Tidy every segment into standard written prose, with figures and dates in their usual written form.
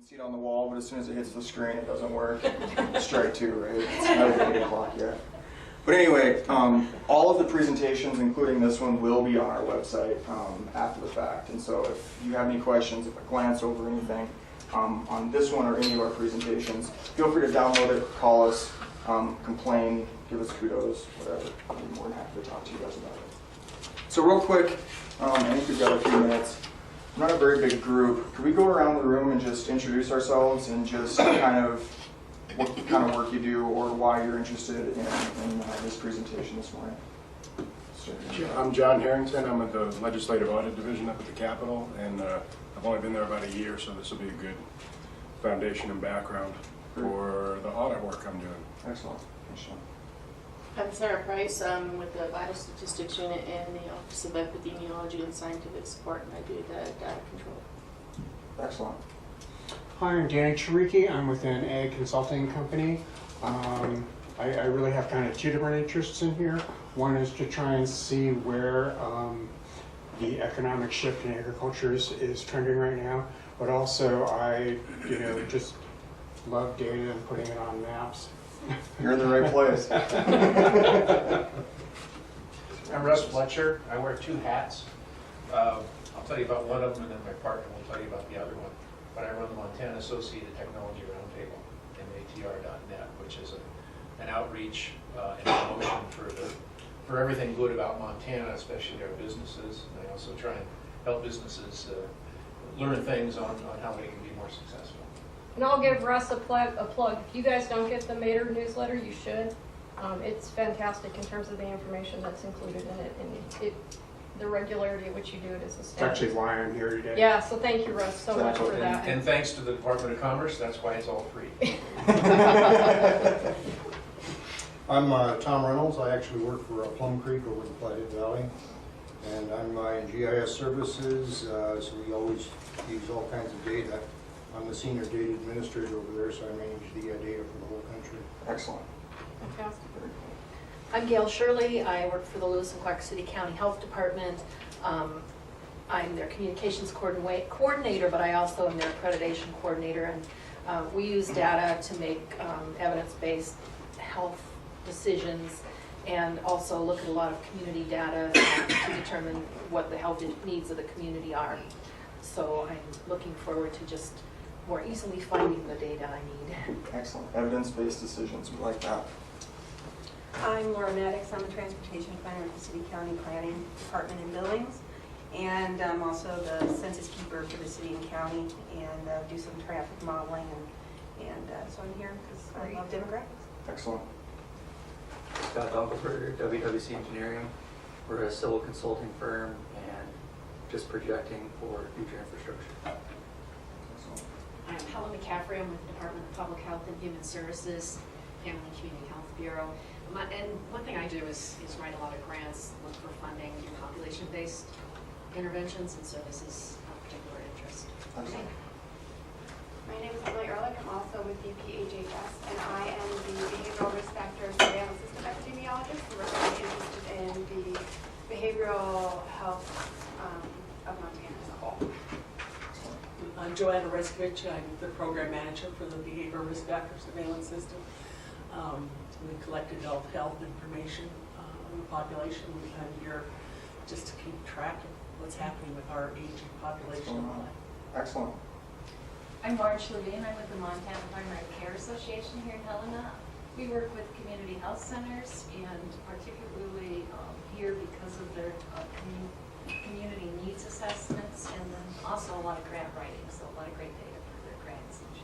see it on the wall, but as soon as it hits the screen, it doesn't work. Strike two, right? It's not 8 o'clock yet. But anyway, all of the presentations, including this one, will be on our website after the fact. And so if you have any questions, if I glance over anything on this one or any of our presentations, feel free to download it, call us, complain, give us kudos, whatever. I'd be more than happy to talk to you guys about it. So real quick, I think we've got a few minutes. We're not a very big group. Could we go around the room and just introduce ourselves and just kind of what kind of work you do or why you're interested in this presentation this morning? I'm John Harrington. I'm at the Legislative Audit Division up at the Capitol, and I've only been there about a year, so this will be a good foundation and background for the audit work I'm doing. Excellent. Thanks, John. I'm Sarah Price. I'm with the Vital Statistics Unit in the Office of Epidemiology and Scientific Support, and I do the data control. Excellent. Hi, I'm Danny Chariki. I'm with an ag consulting company. I really have kind of two different interests in here. One is to try and see where the economic shift in agriculture is trending right now, but also I just love data and putting it on maps. You're in the right place. I'm Russ Fletcher. I wear two hats. I'll tell you about one of them, and then my partner will tell you about the other one. But I run the Montana Associated Technology Roundtable, MATR.net, which is an outreach and promotion for everything good about Montana, especially our businesses. And I also try and help businesses learn things on how they can be more successful. And I'll give Russ a plug. If you guys don't get the Mater newsletter, you should. It's fantastic in terms of the information that's included in it, and the regularity at which you do it is It's astounding. actually why I'm here today. Yeah, so thank you, Russ, so much for that. And thanks to the Department of Commerce, that's why it's all free. I'm Tom Reynolds. I actually work for Plum Creek over in Platte Valley, and I'm in GIS services, so we always use all kinds of data. I'm the senior data administrator over there, so I manage the data for the whole country. Excellent. Fantastic. I'm Gail Shirley. I work for the Lewis and Clark City County Health Department. I'm their communications coordinator, but I also am their accreditation coordinator. And we use data to make evidence-based health decisions, and also look at a lot of community data to determine what the health needs of the community are. So I'm looking forward to just more easily finding the data I need. Excellent. Evidence-based decisions. We like that. I'm Laura Maddox. I'm a transportation planner at the City County Planning Department in Billings. And I'm also the census keeper for the city and county, and do some traffic modeling. And so I'm here because I love demographics. Excellent. Scott Dunkelberger, WWC Engineering. We're a civil consulting firm and just projecting for future infrastructure. Excellent. I'm Helen McCaffrey. I'm with the Department of Public Health and Human Services, Family and Community Health Bureau. And one thing I do is write a lot of grants, look for funding, do population-based interventions, and so this is of particular interest. Excellent. My name is Emily Ehrlich. I'm also with UPHHS, and I am the Behavioral Risk Factor Surveillance System Epidemiologist. We're really interested in the behavioral health of Montana as a whole. I'm Joanna Reskovich. I'm the program manager for the Behavioral Risk Factor Surveillance System. We collected health information on the population. I'm here just to keep track of what's happening with our aging population. Excellent. I'm Marge Levine. I'm with the Montana Primary Care Association here in Helena. We work with community health centers, and particularly here because of their community needs assessments, and then also a lot of grant writing, so a lot of great data for their grants and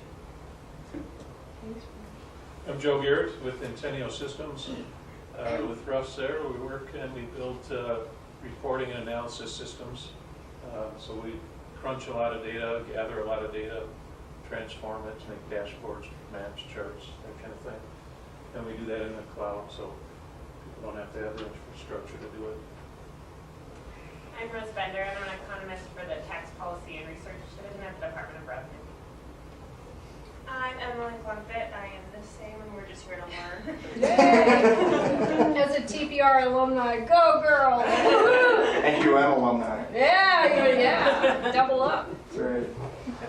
shit. I'm Joe Garrett with Centennial Systems. With Russ there, we work and we build reporting and analysis systems. So we crunch a lot of data, gather a lot of data, transform it to make dashboards, maps, charts, that kind of thing. And we do that in the cloud, so people don't have to have the infrastructure to do it. I'm Rose Bender. I'm an economist for the Tax Policy and Research Division at the Department of Revenue. I'm Emily Plunkett. I am the same, and we're just here to learn. Yay! As a TPR alumni, go girls! And UM alumni. Yeah, double up. That's right.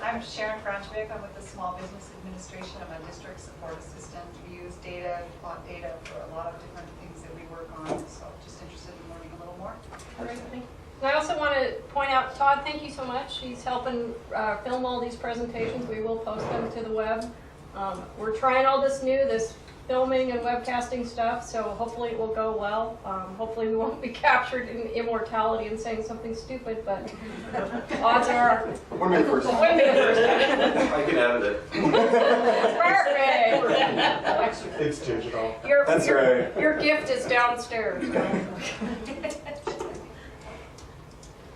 I I'm Sharon Franchvik. I'm with the Small Business Administration. I'm a district support assistant. We use data, plot data for a lot of different things that we work on. So just interested in learning a little more. Great, thank you. And I also want to point out, Todd, thank you so much. He's helping film all these presentations. We will post them to the web. We're trying all this filming and webcasting stuff, so hopefully it will go well. Hopefully we won't be captured in immortality and saying something stupid, but odds are. Wouldn't be the first time. Wouldn't be the first time. I can edit it. Perfect. It's digital. That's right. Your gift is downstairs.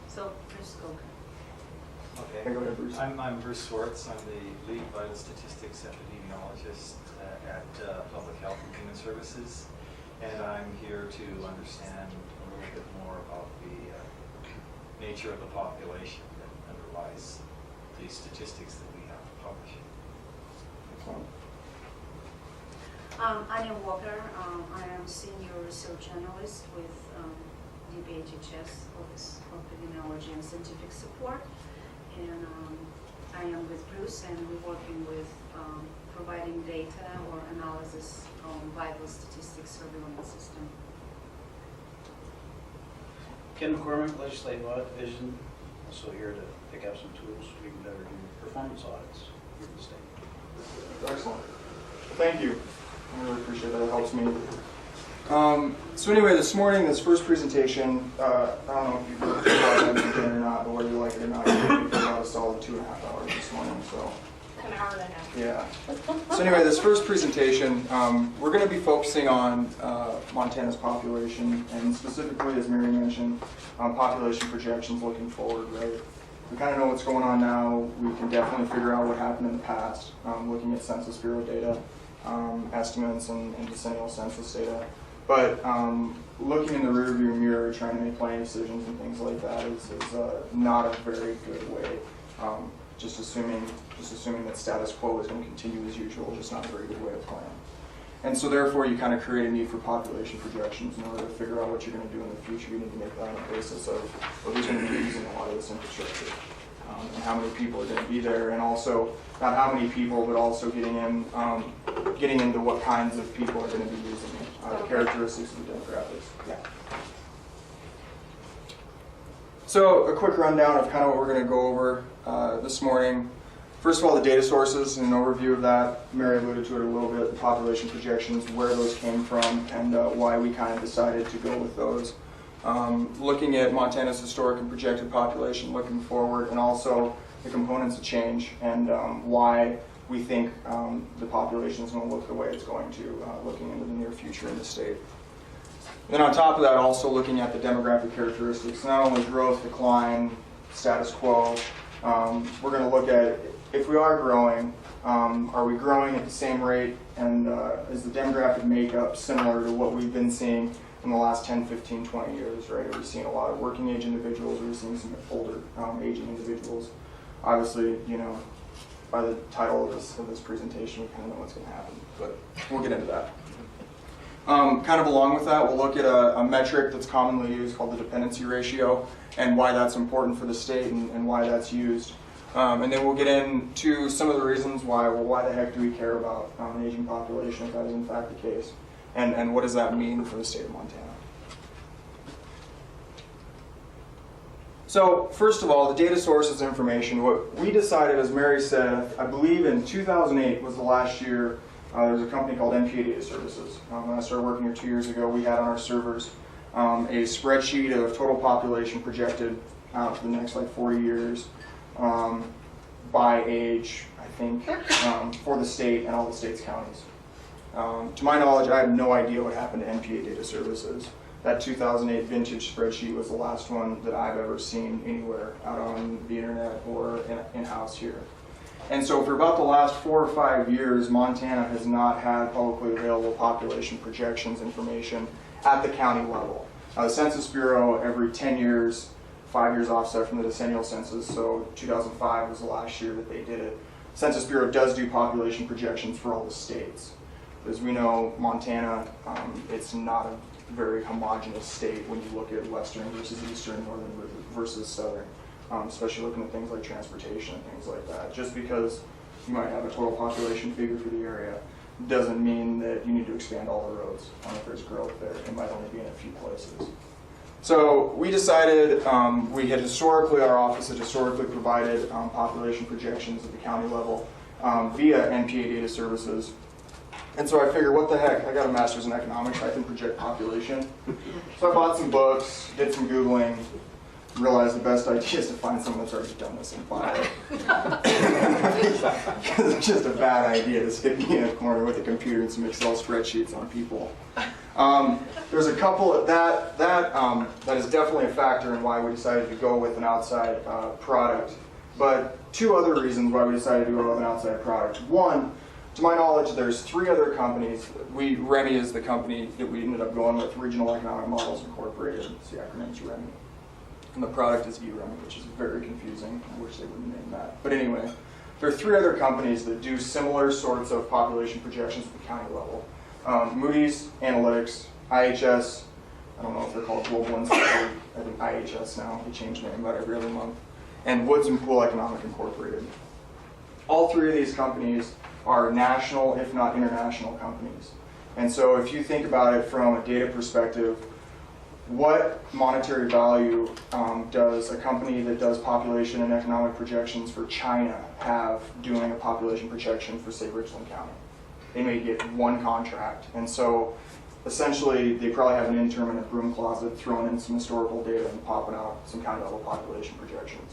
So, Bruce, go. Hey, go ahead, Bruce. I'm Bruce Swartz. I'm the lead vital statistics epidemiologist at Public Health and Human Services, and I'm here to understand a little bit more about the nature of the population that underlies the statistics that we have to publish. Anya Walker. I am senior research analyst with DPHHS, Office of Epidemiology and Scientific Support, and I am with Bruce, and we're working with providing data or analysis on vital statistics surveillance system. Ken McCormick, Legislative Audit Division, also here to pick up some tools so we can better do performance audits here in the state. Excellent. Thank you. I really appreciate that. It helps me. So anyway, this morning, this first presentation, I don't know if you've heard about it or not, or whether you like it or not, we put about a solid 2.5 hours this morning. So. An hour and a half. Yeah. So anyway, this first presentation, we're going to be focusing on Montana's population, and specifically, as Mary mentioned, population projections looking forward, right? We kind of know what's going on now. We can definitely figure out what happened in the past, looking at Census Bureau data, estimates, and decennial census data. But looking in the rearview mirror, trying to make planning decisions and things like that is not a very good way. Just assuming that status quo is going to continue as usual, just not a very good way of planning. And so therefore you kind of create a need for population projections in order to figure out what you're going to do in the future. You need to make that on the basis of who's going to be using a lot of this infrastructure, and how many people are going to be there, and also not how many people, but also getting into what kinds of people are going to be using it, the characteristics of the demographics. Yeah. So a quick rundown of kind of what we're going to go over this morning. First of all, the data sources and an overview of that. Mary alluded to it a little bit, the population projections, where those came from, and why we kind of decided to go with those. Looking at Montana's historic and projected population looking forward, and also the components of change, and why we think the population is going to look the way it's going to, looking into the near future in the state. Then on top of that, also looking at the demographic characteristics, not only growth, decline, status quo. We're going to look at, if we are growing, are we growing at the same rate, and is the demographic makeup similar to what we've been seeing in the last 10, 15, 20 years, right? Are we seeing a lot of working age individuals? Are we seeing some older aging individuals? Obviously, you know, by the title of this presentation, we kind of know what's going to happen, but we'll get into that. Kind of along with that, we'll look at a metric that's commonly used called the Dependency Ratio, and why that's important for the state, and why that's used. And then we'll get into some of the reasons why the heck do we care about an aging population if that is in fact the case, and what does that mean for the state of Montana. So first of all, the data sources information. What we decided, as Mary said, I believe in 2008 was the last year, there was a company called NPA Data Services. When I started working here 2 years ago, we had on our servers a spreadsheet of total population projected out for the next 40 years by age, I think, for the state and all the state's counties. To my knowledge, I have no idea what happened to NPA Data Services. That 2008 vintage spreadsheet was the last one that I've ever seen anywhere out on the internet or in-house here. And so for about the last 4 or 5 years, Montana has not had publicly available population projections information at the county level. The Census Bureau, every 10 years, 5 years offset from the decennial census, so 2005 was the last year that they did it. Census Bureau does do population projections for all the states. As we know, Montana, it's not a very homogeneous state when you look at western versus eastern, northern versus southern. especially looking at things like transportation and things like that. Just because you might have a total population figure for the area doesn't mean that you need to expand all the roads. If there's growth there, it might only be in a few places. So we decided, our office had historically provided population projections at the county level via NPA data services. And so I figured, what the heck, I got a master's in economics, I can project population. So I bought some books, did some Googling, realized the best idea is to find someone that's already done this and file it. Because it's just a bad idea to stick me in a corner with a computer and some Excel spreadsheets on people. There's a couple that is definitely a factor in why we decided to go with an outside product. But two other reasons why we decided to go with an outside product. One, to my knowledge, there's 3 other companies. REMI is the company that we ended up going with, Regional Economic Models Incorporated. It's the acronym is REMI. And the product is eREMI, which is very confusing. I wish they wouldn't name that. But anyway, there are 3 other companies that do similar sorts of population projections at the county level. Moody's Analytics, IHS, I don't know if they're called Global Insight, I think IHS now, they change name about every other month, and Woods & Pool Economic Incorporated. All 3 of these companies are national, if not international companies. And so if you think about it from a data perspective, what monetary value does a company that does population and economic projections for China have doing a population projection for, say, Richland County? They may get 1 contract. And so essentially they probably have an intern in a broom closet throwing in some historical data and popping out some county level population projections.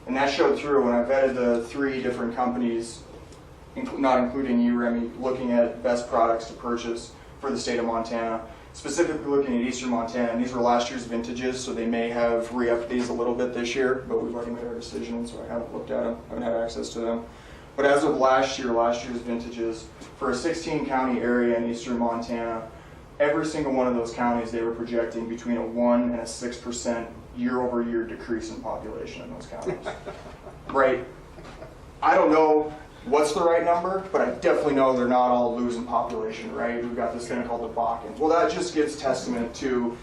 And that showed through when I vetted the 3 different companies, not including eREMI, looking at best products to purchase for the state of Montana. Specifically looking at Eastern Montana, and these were last year's vintages, so they may have re-upped these a little bit this year, but we've already made our decision, so I haven't looked at them, haven't had access to them. But as of last year's vintages, for a 16-county area in Eastern Montana, every single one of those counties, they were projecting between a 1 and a 6% year-over-year decrease in population in those counties. Right? I don't know what's the right number, but I definitely know they're not all losing population, right? We've got this thing called the Bakken. Well, that just gives testament to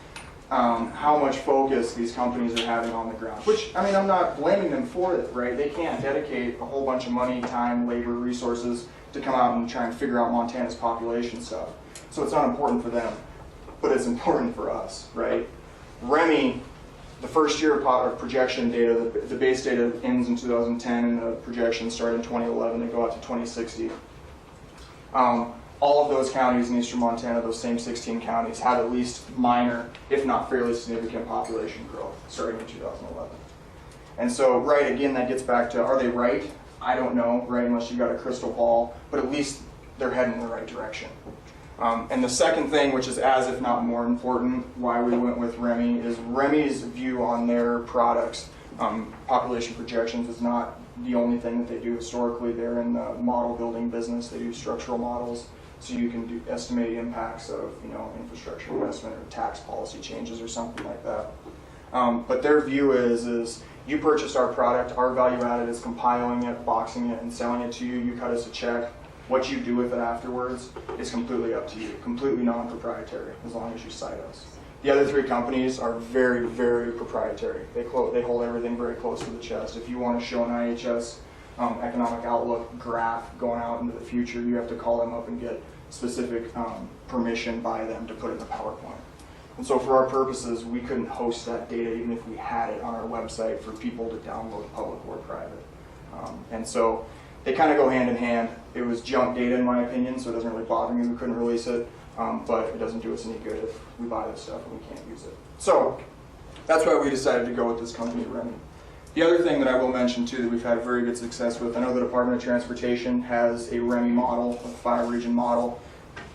how much focus these companies are having on the ground. Which, I mean, I'm not blaming them for it, right? They can't dedicate a whole bunch of money, time, labor, resources to come out and try and figure out Montana's population stuff. So it's not important for them, but it's important for us, right? REMI, the first year of projection data, the base data ends in 2010 and the projections start in 2011, they go out to 2060. All of those counties in Eastern Montana, those same 16 counties, had at least minor, if not fairly significant population growth starting in 2011. And so, right, again, that gets back to, are they right? I don't know, right, unless you've got a crystal ball, but at least they're heading in the right direction. And the second thing, which is as if not more important, why we went with REMI, is REMI's view on their products. Population projections is not the only thing that they do historically. They're in the model building business. They do structural models, so you can estimate impacts of infrastructure investment or tax policy changes or something like that. But their view is you purchased our product, our value added is compiling it, boxing it, and selling it to you. You cut us a check. What you do with it afterwards is completely up to you, completely non-proprietary, as long as you cite us. The other 3 companies are very, very proprietary. They hold everything very close to the chest. If you want to show an IHS economic outlook graph going out into the future, you have to call them up and get specific permission by them to put it in the PowerPoint. And so for our purposes, we couldn't host that data even if we had it on our website for people to download, public or private. And so they kind of go hand in hand. It was junk data in my opinion, so it doesn't really bother me we couldn't release it, but it doesn't do us any good if we buy this stuff and we can't use it. So that's why we decided to go with this company, REMI. The other thing that I will mention too that we've had very good success with, I know the Department of Transportation has a REMI model, a 5-region model,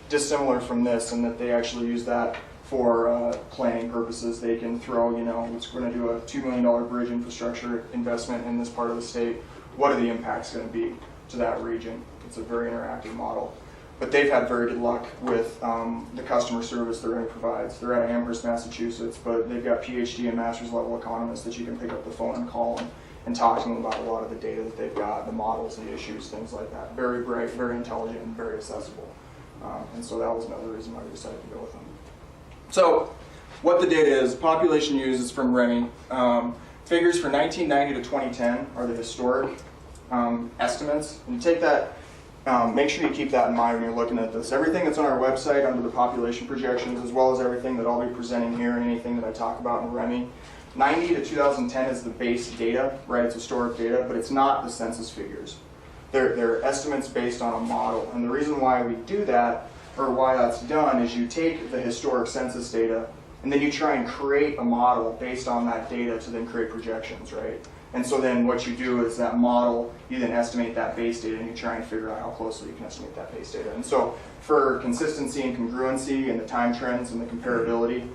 dissimilar from this in that they actually use that for planning purposes. They can throw, we're going to do a $2 million bridge infrastructure investment in this part of the state. What are the impacts going to be to that region? It's a very interactive model. But they've had very good luck with the customer service that REMI provides. They're out of Amherst, Massachusetts, but they've got PhD and master's level economists that you can pick up the phone and call and talk to them about a lot of the data that they've got, the models, the issues, things like that. Very bright, very intelligent, and very accessible. And so that was another reason why we decided to go with them. So what the data is, population used is from REMI. figures for 1990 to 2010 are the historic estimates. And you take that, make sure you keep that in mind when you're looking at this. Everything that's on our website under the population projections, as well as everything that I'll be presenting here and anything that I talk about in REMI, 90 to 2010 is the base data, right? It's historic data, but it's not the census figures. They're estimates based on a model. And the reason why we do that, or why that's done, is you take the historic census data and then you try and create a model based on that data to then create projections, right? And so then what you do is that model, you then estimate that base data and you try and figure out how closely you can estimate that base data. And so for consistency and congruency and the time trends and the comparability,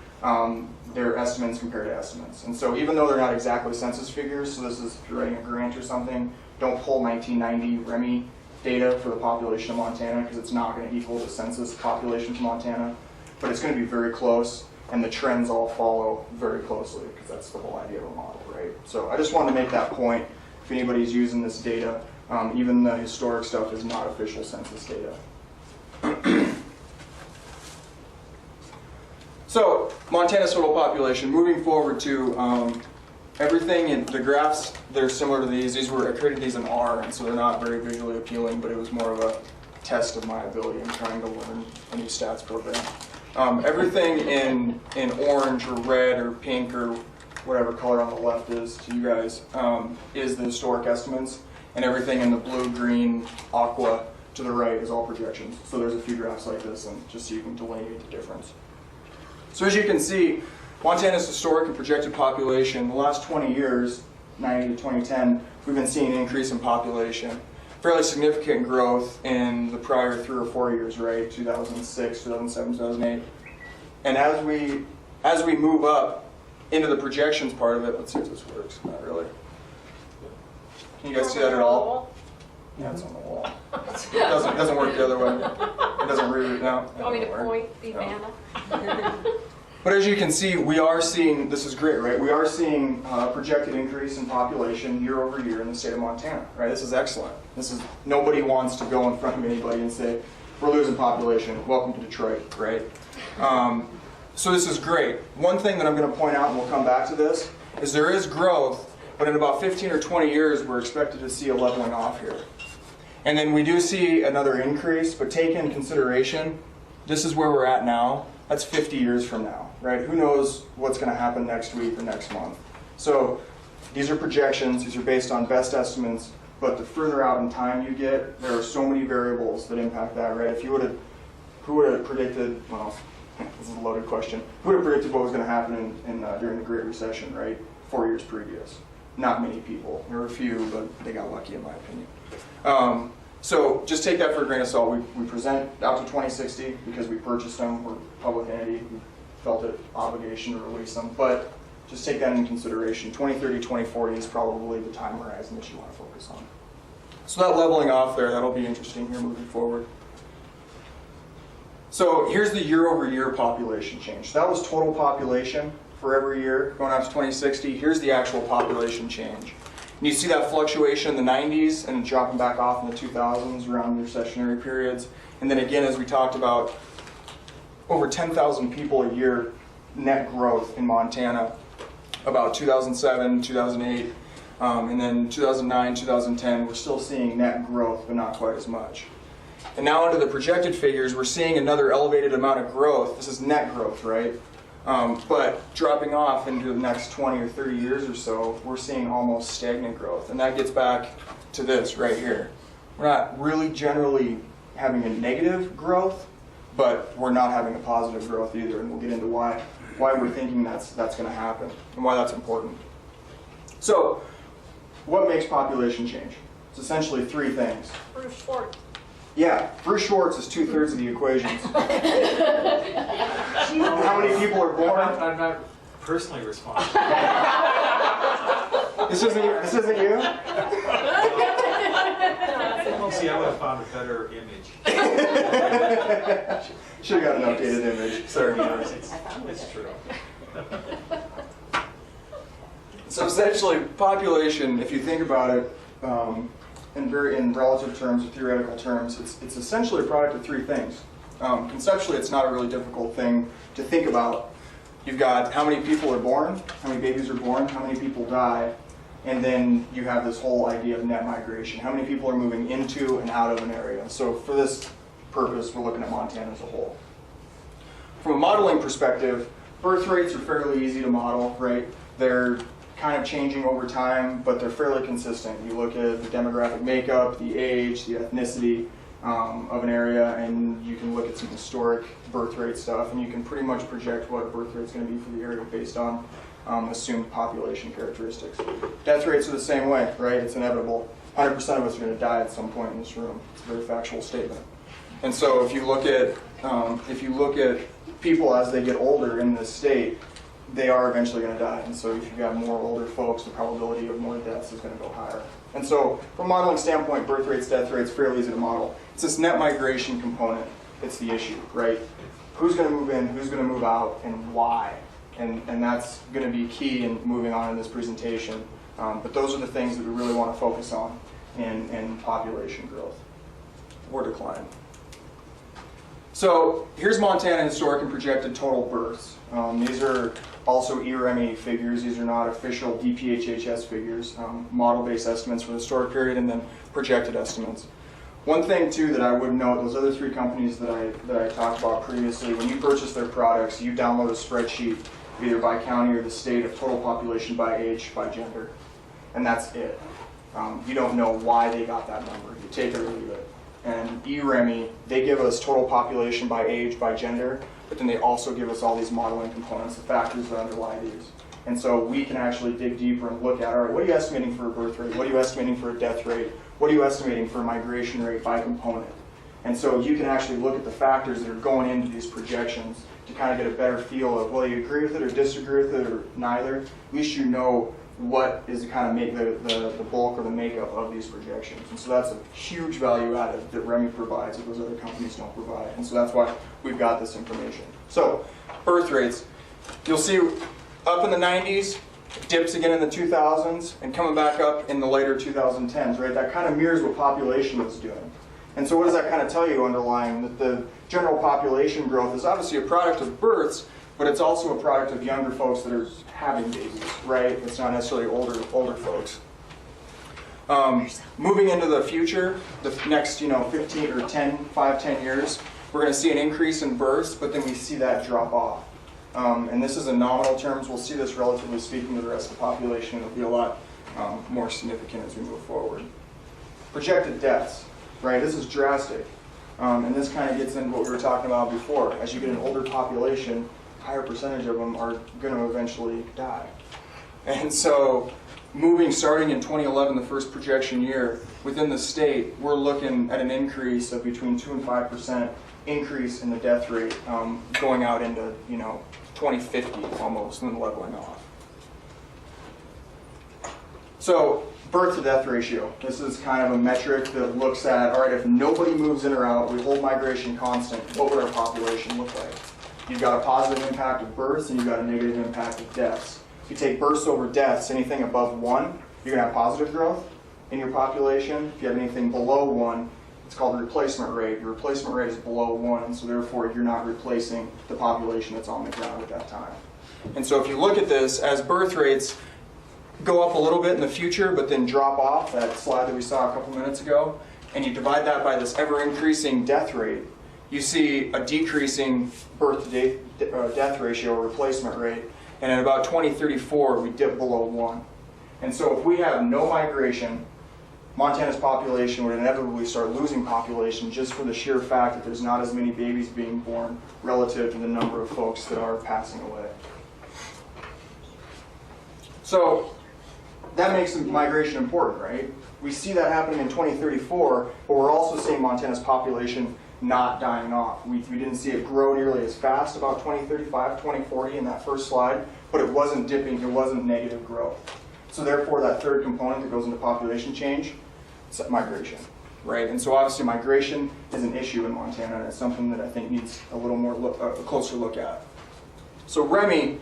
they're estimates compared to estimates. And so even though they're not exactly census figures, so this is if you're writing a grant or something, don't pull 1990 REMI data for the population of Montana because it's not going to equal the census population for Montana, but it's going to be very close and the trends all follow very closely because that's the whole idea of a model, right? So I just wanted to make that point. If anybody's using this data, even the historic stuff is not official census data. So Montana's total population, moving forward to everything in the graphs, they're similar to these. I created these in R, and so they're not very visually appealing, but it was more of a test of my ability in trying to learn a new stats program. Everything in orange or red or pink or whatever color on the left is to you guys is the historic estimates, and everything in the blue, green, aqua to the right is all projections. So there's a few graphs like this, and just so you can delineate the difference. So as you can see, Montana's historic and projected population, the last 20 years, 90 to 2010, we've been seeing an increase in population. Fairly significant growth in the prior 3 or 4 years, right? 2006, 2007, 2008. And as we move up into the projections part of it, let's see if this works. Not really. Can you guys see that at all? Yeah, it's on the wall. It doesn't work the other way. It doesn't read it now. You want me to point the banner? But as you can see, we are seeing, this is great, right? We are seeing a projected increase in population year over year in the state of Montana, right? This is excellent. Nobody wants to go in front of anybody and say, we're losing population, welcome to Detroit, right? So this is great. One thing that I'm going to point out, and we'll come back to this, is there is growth, but in about 15 or 20 years, we're expected to see a leveling off here. And then we do see another increase, but take in consideration, this is where we're at now. That's 50 years from now, right? Who knows what's going to happen next week or next month? So these are projections. These are based on best estimates. But the further out in time you get, there are so many variables that impact that, right? Who would have predicted, well, this is a loaded question. Who would have predicted what was going to happen during the Great Recession, right? 4 years previous. Not many people. There were a few, but they got lucky in my opinion. So just take that for a grain of salt. We present out to 2060 because we purchased them. We're a public entity. We felt it obligation to release them. But just take that into consideration. 2030, 2040 is probably the time horizon that you want to focus on. So that leveling off there, that'll be interesting here moving forward. So here's the year-over-year population change. So that was total population for every year going out to 2060. Here's the actual population change. And you see that fluctuation in the 90s and dropping back off in the 2000s around the recessionary periods. And then again, as we talked about, over 10,000 people a year net growth in Montana, about 2007, 2008, and then 2009, 2010, we're still seeing net growth, but not quite as much. And now under the projected figures, we're seeing another elevated amount of growth. This is net growth, right? But dropping off into the next 20 or 30 years or so, we're seeing almost stagnant growth. And that gets back to this right here. We're not really generally having a negative growth, but we're not having a positive growth either. And we'll get into why we're thinking that's going to happen and why that's important. So what makes population change? It's essentially three things. Bruce Schwartz. Yeah, Bruce Schwartz is 2/3 of the equations. How many people are born? I'm not personally responsible. This isn't you? See, I would have found a better image. Should have got an updated image. Sorry, Mars. It's true. So essentially, population, if you think about it, in relative terms or theoretical terms, it's essentially a product of three things. Conceptually, it's not a really difficult thing to think about. You've got how many people are born, how many babies are born, how many people die, and then you have this whole idea of net migration. How many people are moving into and out of an area? So for this purpose, we're looking at Montana as a whole. From a modeling perspective, birth rates are fairly easy to model, right? They're kind of changing over time, but they're fairly consistent. You look at the demographic makeup, the age, the ethnicity of an area, and you can look at some historic birth rate stuff, and you can pretty much project what a birth rate's going to be for the area based on assumed population characteristics. Death rates are the same way, right? It's inevitable. 100% of us are going to die at some point in this room. It's a very factual statement. And so if you look at people as they get older in this state, they are eventually going to die. And so if you've got more older folks, the probability of more deaths is going to go higher. And so from a modeling standpoint, birth rates, death rates, fairly easy to model. It's this net migration component. It's the issue, right? Who's going to move in, who's going to move out, and why? And that's going to be key in moving on in this presentation. But those are the things that we really want to focus on in population growth or decline. So here's Montana historic and projected total births. These are also ERME figures. These are not official DPHHS figures, model-based estimates for the historic period and then projected estimates. One thing too that I would note, those other three companies that I talked about previously, when you purchase their products, you download a spreadsheet either by county or the state of total population by age, by gender, and that's it. You don't know why they got that number. You take it or leave it. And ERME, they give us total population by age, by gender, but then they also give us all these modeling components, the factors that underlie these. And so we can actually dig deeper and look at, all right, what are you estimating for a birth rate? What are you estimating for a death rate? What are you estimating for a migration rate by component? And so you can actually look at the factors that are going into these projections to kind of get a better feel of, well, you agree with it or disagree with it or neither. At least you know what is kind of make the bulk or the makeup of these projections. And so that's a huge value added that REMI provides that those other companies don't provide. And so that's why we've got this information. So birth rates, you'll see up in the 90s, dips again in the 2000s, and coming back up in the later 2010s, right? That kind of mirrors what population was doing. And so what does that kind of tell you underlying? That the general population growth is obviously a product of births, but it's also a product of younger folks that are having babies, right? It's not necessarily older folks. Moving into the future, the next 15 or 10 years, we're going to see an increase in births, but then we see that drop off. And this is in nominal terms. We'll see this relatively speaking to the rest of the population. It'll be a lot more significant as we move forward. Projected deaths, right? This is drastic. And this kind of gets into what we were talking about before. As you get an older population, a higher percentage of them are going to eventually die. And so starting in 2011, the first projection year, within the state, we're looking at an increase of between 2 and 5% increase in the death rate going out into 2050 almost, and then leveling off. So birth to death ratio. This is kind of a metric that looks at, all right, if nobody moves in or out, we hold migration constant, what would our population look like? You've got a positive impact of births and you've got a negative impact of deaths. If you take births over deaths, anything above 1, you're going to have positive growth in your population. If you have anything below 1, it's called the replacement rate. Your replacement rate is below 1, and so therefore you're not replacing the population that's on the ground at that time. And so if you look at this, as birth rates go up a little bit in the future, but then drop off, that slide that we saw a couple minutes ago, and you divide that by this ever-increasing death rate, you see a decreasing birth-to-death ratio or replacement rate, and at about 2034, we dip below 1. And so if we have no migration, Montana's population would inevitably start losing population just for the sheer fact that there's not as many babies being born relative to the number of folks that are passing away. So that makes migration important, right? We see that happening in 2034, but we're also seeing Montana's population not dying off. We didn't see it grow nearly as fast about 2035, 2040 in that first slide, but it wasn't dipping, it wasn't negative growth. So therefore, that third component that goes into population change, it's migration, right? And so obviously migration is an issue in Montana, and it's something that I think needs a little more a closer look at. So REMI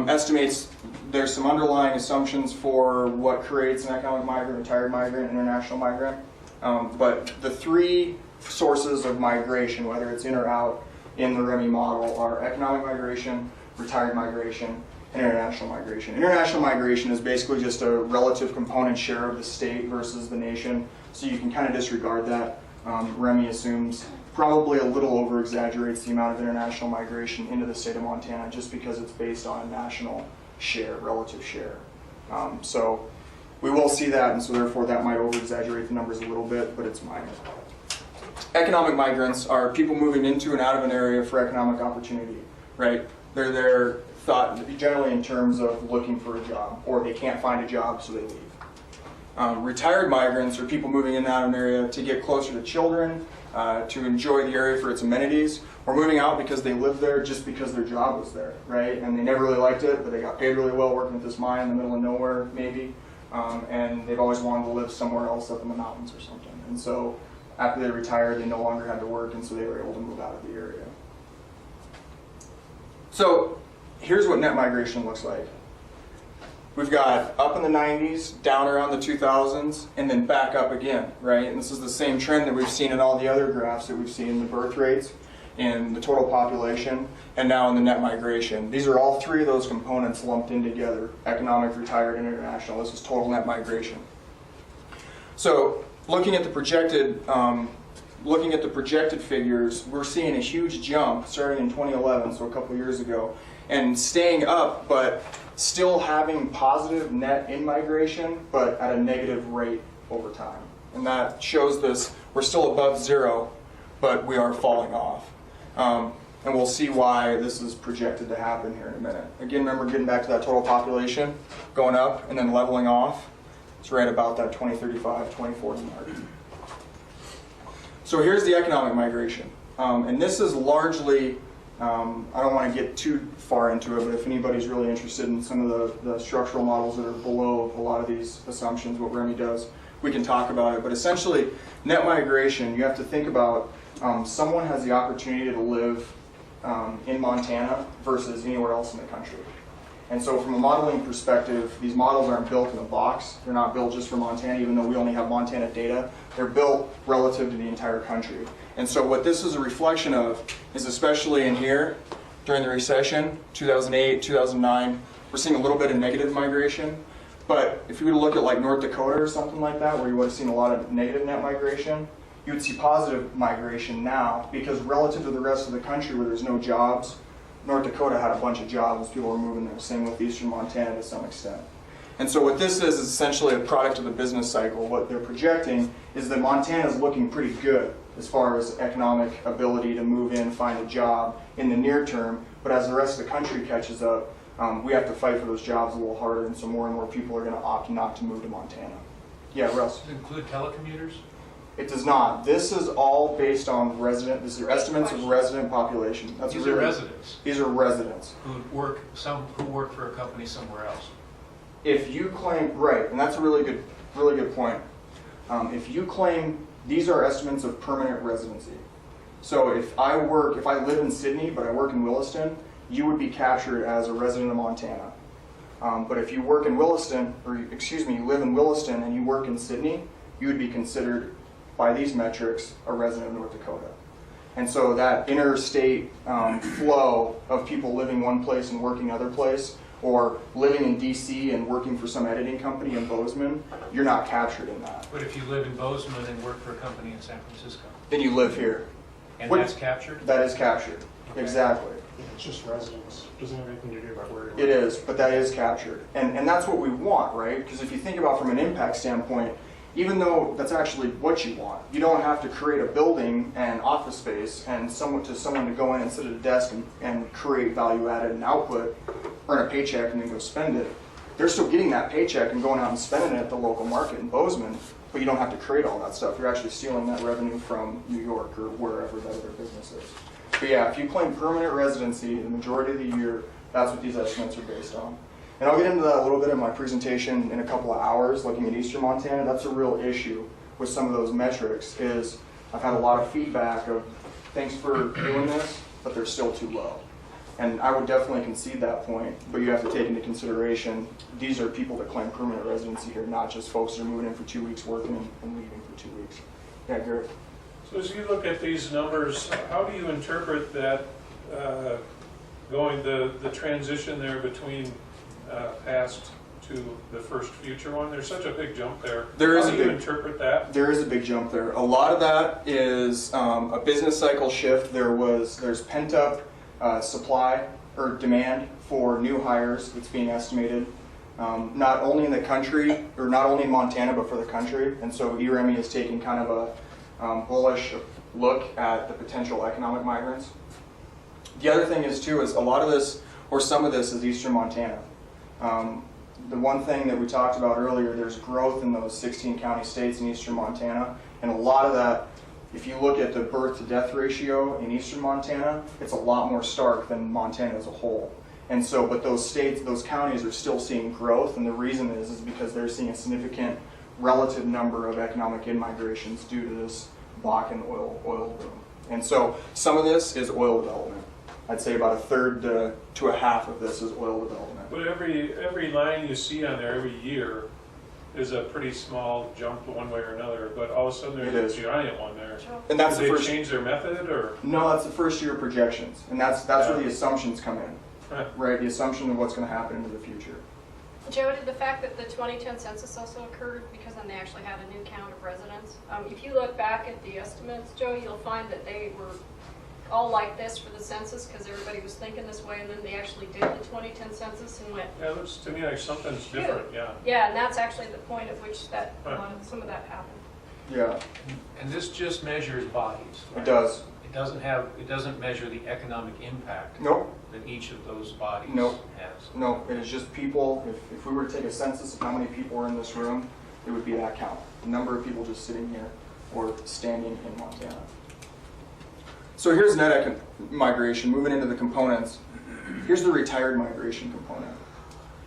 estimates there's some underlying assumptions for what creates an economic migrant, retired migrant, international migrant. But the three sources of migration, whether it's in or out in the REMI model, are economic migration, retired migration, and international migration. International migration is basically just a relative component share of the state versus the nation, so you can kind of disregard that. Remy assumes probably a little over-exaggerates the amount of international migration into the state of Montana just because it's based on a national share, relative share. So we will see that, and so therefore that might over-exaggerate the numbers a little bit, but it's minor. Economic migrants are people moving into and out of an area for economic opportunity, right? They're there thought generally in terms of looking for a job, or they can't find a job, so they leave. Retired migrants are people moving in and out of an area to get closer to children, to enjoy the area for its amenities, or moving out because they lived there just because their job was there, right? And they never really liked it, but they got paid really well working at this mine in the middle of nowhere, maybe, and they've always wanted to live somewhere else up in the mountains or something. And so after they retired, they no longer had to work, and so they were able to move out of the area. So here's what net migration looks like. We've got up in the 90s, down around the 2000s, and then back up again, right? And this is the same trend that we've seen in all the other graphs that we've seen in the birth rates, in the total population, and now in the net migration. These are all three of those components lumped in together: economic, retired, and international. This is total net migration. So looking at the projected figures, we're seeing a huge jump starting in 2011, so a couple years ago, and staying up, but still having positive net in-migration, but at a negative rate over time. And that shows this, we're still above zero, but we are falling off. And we'll see why this is projected to happen here in a minute. Again, remember getting back to that total population, going up and then leveling off. It's right about that 2035, 2040 mark. So here's the economic migration. And this is largely, I don't want to get too far into it, but if anybody's really interested in some of the structural models that are below a lot of these assumptions, what Remy does, we can talk about it. But essentially, net migration, you have to think about someone has the opportunity to live in Montana versus anywhere else in the country. And so from a modeling perspective, these models aren't built in a box. They're not built just for Montana, even though we only have Montana data. They're built relative to the entire country. And so what this is a reflection of is, especially in here, during the recession, 2008, 2009, we're seeing a little bit of negative migration. But if you were to look at like North Dakota or something like that, where you would have seen a lot of negative net migration, you would see positive migration now, because relative to the rest of the country where there's no jobs, North Dakota had a bunch of jobs, people were moving there, same with eastern Montana to some extent. And so what this is essentially a product of the business cycle. What they're projecting is that Montana is looking pretty good as far as economic ability to move in, find a job in the near term, but as the rest of the country catches up, we have to fight for those jobs a little harder, and so more and more people are going to opt not to move to Montana. Yeah, Russ? Does it include telecommuters? It does not. This is all based on resident, this is estimates of resident population. These are residents. These are residents. Who work for a company somewhere else. If you claim, right, and that's a really good point. If you claim, these are estimates of permanent residency. So if I live in Sydney, but I work in Williston, you would be captured as a resident of Montana. But if you work in Williston, you live in Williston and you work in Sydney, you would be considered, by these metrics, a resident of North Dakota. And so that interstate flow of people living one place and working other place, or living in DC and working for some editing company in Bozeman, you're not captured in that. But if you live in Bozeman and work for a company in San Francisco? Then you live here. And that's captured? That is captured, okay. Exactly. It's just residence. Doesn't have anything to do about where you live. It is, but that is captured. And that's what we want, right? Because if you think about from an impact standpoint, even though that's actually what you want, you don't have to create a building and office space and someone to go in and sit at a desk and create value added and output, earn a paycheck and then go spend it. They're still getting that paycheck and going out and spending it at the local market in Bozeman, but you don't have to create all that stuff. You're actually stealing that revenue from New York or wherever that other business is. But yeah, if you claim permanent residency the majority of the year, that's what these estimates are based on. And I'll get into that a little bit in my presentation in a couple of hours, looking at eastern Montana. That's a real issue with some of those metrics, is I've had a lot of feedback of, thanks for doing this, but they're still too low. And I would definitely concede that point, but you have to take into consideration, these are people that claim permanent residency here, not just folks that are moving in for 2 weeks working and leaving for 2 weeks. Yeah, Garrett? So as you look at these numbers, how do you interpret that going the transition there between past to the first future one, there's such a big jump there. There is How a do you big- interpret that? There is a big jump there. A lot of that is a business cycle shift. There's pent up supply or demand for new hires that's being estimated, not only in the country, or not only in Montana, but for the country. And so EREMI is taking kind of a bullish look at the potential economic migrants. The other thing is too, is a lot of this, or some of this, is Eastern Montana. The one thing that we talked about earlier, there's growth in those 16 county states in Eastern Montana, and a lot of that, if you look at the birth to death ratio in Eastern Montana, it's a lot more stark than Montana as a whole. And so, but those states, those counties are still seeing growth, and the reason is because they're seeing a significant relative number of economic in-migrations due to this Bakken oil boom. And so some of this is oil development. I'd say about a third to a half of this is oil development. But every line you see on there every year is a pretty small jump one way or another, but all of a sudden there's a giant one there. And that's Did the they first change their method, or? No, that's the first year projections, and that's where the assumptions come in, right? The assumption of what's going to happen into the future. Joe, did the fact that the 2010 census also occurred because then they actually had a new count of residents? If you look back at the estimates, Joe, you'll find that they were all like this for the census because everybody was thinking this way, and then they actually did the 2010 census and went. Yeah, it looks to me like something's different. Yeah. Yeah, and that's actually the point at which that some of that happened. Yeah. And this just measures bodies. It does. It doesn't measure the economic impact. Nope. That each of those bodies Nope. has. No, it is just people. If we were to take a census of how many people are in this room, it would be that count. The number of people just sitting here or standing in Montana. So here's net migration, moving into the components. Here's the retired migration component.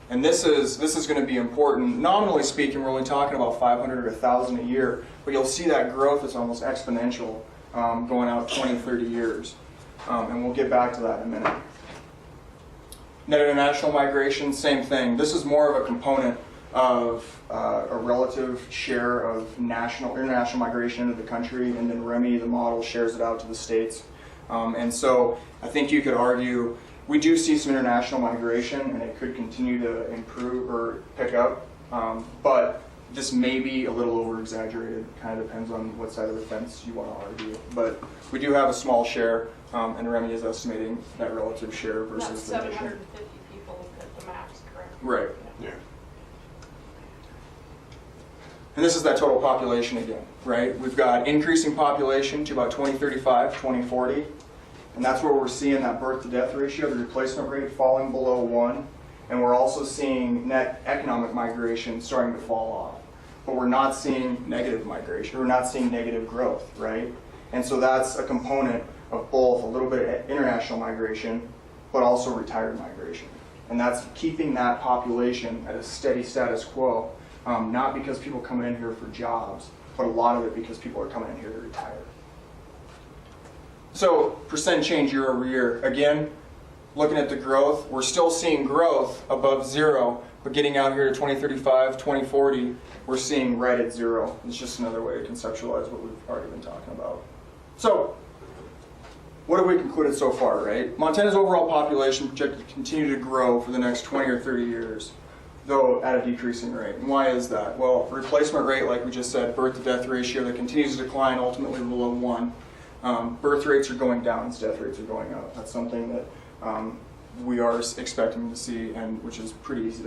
And this is going to be important. Nominally speaking, we're only talking about 500 or 1,000 a year, but you'll see that growth is almost exponential going out 20, 30 years. And we'll get back to that in a minute. Net international migration, same thing. This is more of a component of a relative share of international migration into the country, and then REMI, the model, shares it out to the states. And so I think you could argue we do see some international migration, and it could continue to improve or pick up, but this may be a little over-exaggerated. Kind of depends on what side of the fence you want to argue. But we do have a small share, and REMI is estimating that relative share versus That's the nation. 750 people at the max, correct? Right. Yeah. And this is that total population again, right? We've got increasing population to about 2035, 2040. And that's where we're seeing that birth to death ratio, the replacement rate falling below 1. And we're also seeing net economic migration starting to fall off. But we're not seeing negative migration. We're not seeing negative growth, right? And so that's a component of both a little bit of international migration, but also retired migration. And that's keeping that population at a steady status quo. Not because people are coming in here for jobs, but a lot of it because people are coming in here to retire. So percent change year over year. Again, looking at the growth, we're still seeing growth above 0, but getting out here to 2035, 2040, we're seeing right at 0. It's just another way to conceptualize what we've already been talking about. So what have we concluded so far, right? Montana's overall population projected to continue to grow for the next 20 or 30 years. Though at a decreasing rate. And why is that? Well, replacement rate, like we just said, birth to death ratio that continues to decline, ultimately below 1. Birth rates are going down and death rates are going up. That's something that we are expecting to see, and which is pretty easy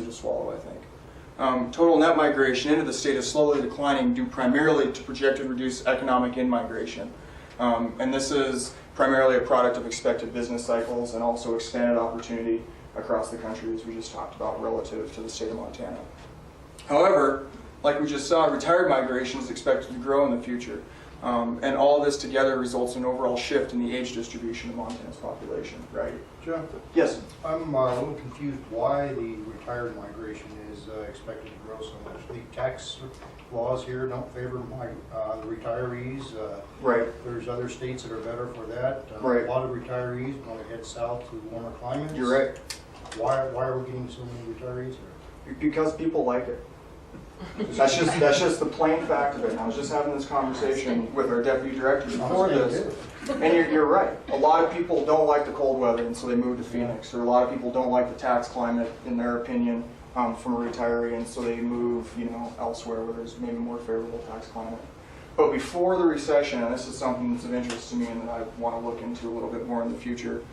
to swallow, I think. Total net migration into the state is slowly declining due primarily to projected reduced economic in-migration. And this is primarily a product of expected business cycles and also expanded opportunity across the country, as we just talked about, relative to the state of Montana. However, like we just saw, retired migration is expected to grow in the future. And all of this together results in an overall shift in the age distribution of Montana's population, right? John? Yes? I'm a little confused why the retired migration is expected to grow so much. The tax laws here don't favor the retirees. Right. There's other states that are better for that. Right. A lot of retirees want to head south to warmer climates. You're right. Why are we getting so many retirees here? Because people like it. That's just the plain fact of it. And I was just having this conversation with our deputy director before this, and you're right. A lot of people don't like the cold weather, and so they move to Phoenix. Or a lot of people don't like the tax climate, in their opinion, from a retiree, and so they move, elsewhere where there's maybe more favorable tax climate. But before the recession, and this is something that's of interest to me and that I want to look into a little bit more in the future,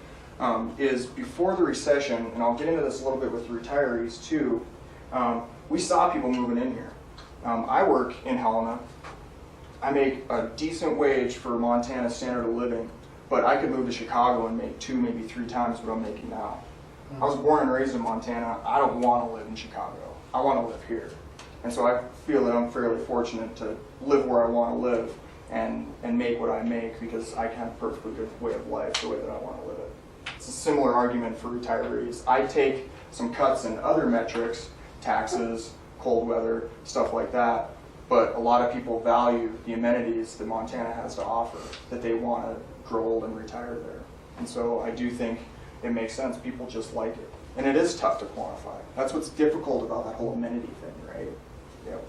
is before the recession, and I'll get into this a little bit with retirees too, we saw people moving in here. I work in Helena. I make a decent wage for Montana standard of living, but I could move to Chicago and make 2, maybe 3 times what I'm making now. I was born and raised in Montana. I don't want to live in Chicago. I want to live here. And so I feel that I'm fairly fortunate to live where I want to live and make what I make because I can have a perfectly good way of life the way that I want to live it. It's a similar argument for retirees. I take some cuts in other metrics, taxes, cold weather, stuff like that, but a lot of people value the amenities that Montana has to offer, that they want to grow old and retire there. And so I do think it makes sense. People just like it. And it is tough to quantify. That's what's difficult about that whole amenity thing, right? Yep.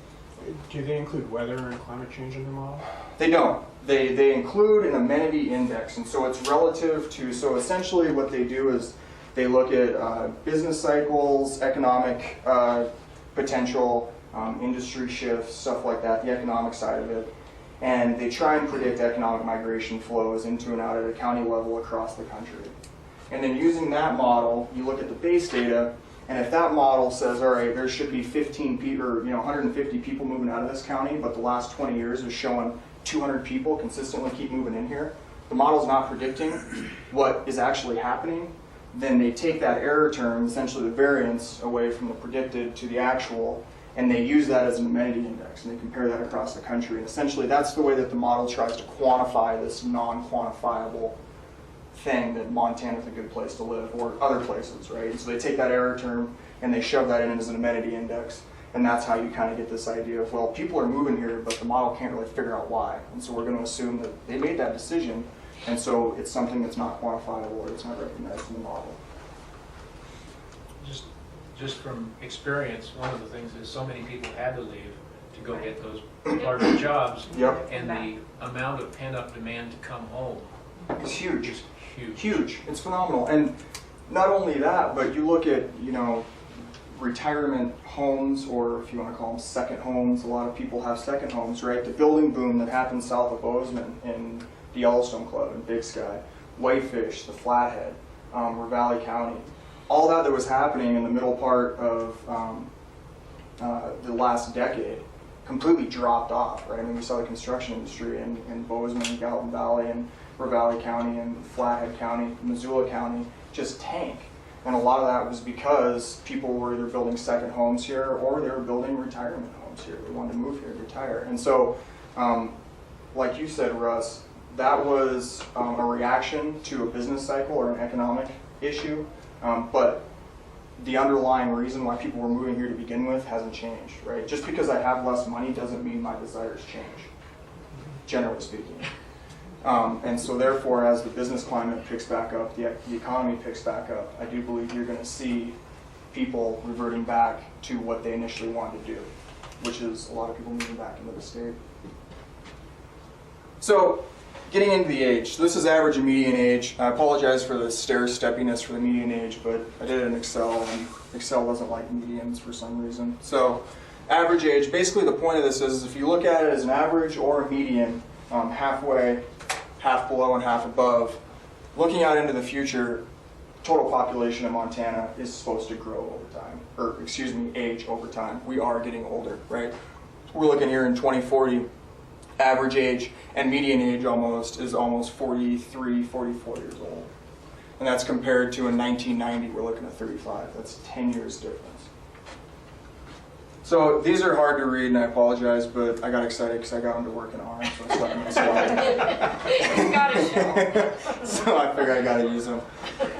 Do they include weather and climate change in the model? They don't. They include an amenity index, and so it's relative to, so essentially what they do is they look at business cycles, economic potential, industry shifts, stuff like that, the economic side of it, and they try and predict economic migration flows into and out at a county level across the country. And then using that model, you look at the base data, and if that model says, all right, there should be 15 people, or 150 people moving out of this county, but the last 20 years is showing 200 people consistently keep moving in here, the model's not predicting what is actually happening, then they take that error term, essentially the variance, away from the predicted to the actual, and they use that as an amenity index, and they compare that across the country. And essentially that's the way that the model tries to quantify this non-quantifiable thing that Montana's a good place to live, or other places, right? So they take that error term and they shove that in as an amenity index, and that's how you kind of get this idea of, well, people are moving here, but the model can't really figure out why. And so we're going to assume that they made that decision, and so it's something that's not quantifiable or it's not recognized in the model. Just from experience, one of the things is so many people had to leave to go get those larger jobs, Yep. and the amount of pent-up demand to come home It's huge. is huge. Huge. It's phenomenal. And not only that, but you look at, retirement homes, or if you want to call them second homes, a lot of people have second homes, right? The building boom that happened south of Bozeman in the Yellowstone Club in Big Sky, Whitefish, the Flathead, Ravalli County, all that was happening in the middle part of the last decade completely dropped off, right? I mean, we saw the construction industry in Bozeman, Gallatin Valley, and Ravalli County, and Flathead County, Missoula County just tank. And a lot of that was because people were either building second homes here or they were building retirement homes here. They wanted to move here to retire. And so, like you said, Russ, that was a reaction to a business cycle or an economic issue. But the underlying reason why people were moving here to begin with hasn't changed, right? Just because I have less money doesn't mean my desires change, generally speaking. And so therefore, as the business climate picks back up, the economy picks back up, I do believe you're going to see people reverting back to what they initially wanted to do, which is a lot of people moving back into the state. So getting into the age. So this is average and median age. I apologize for the stair-steppiness for the median age, but I did it in Excel, and Excel doesn't like medians for some reason. So average age, basically the point of this is if you look at it as an average or a median, halfway, half below and half above, looking out into the future, total population of Montana is supposed to grow over time, or excuse me, age over time. We are getting older, right? We're looking here in 2040, average age and median age is almost 43, 44 years old. And that's compared to in 1990, we're looking at 35. That's 10 years difference. So these are hard to read, and I apologize, but I got excited because I got them to work in orange, so I stuck them in the slide. So I figured I got to use them.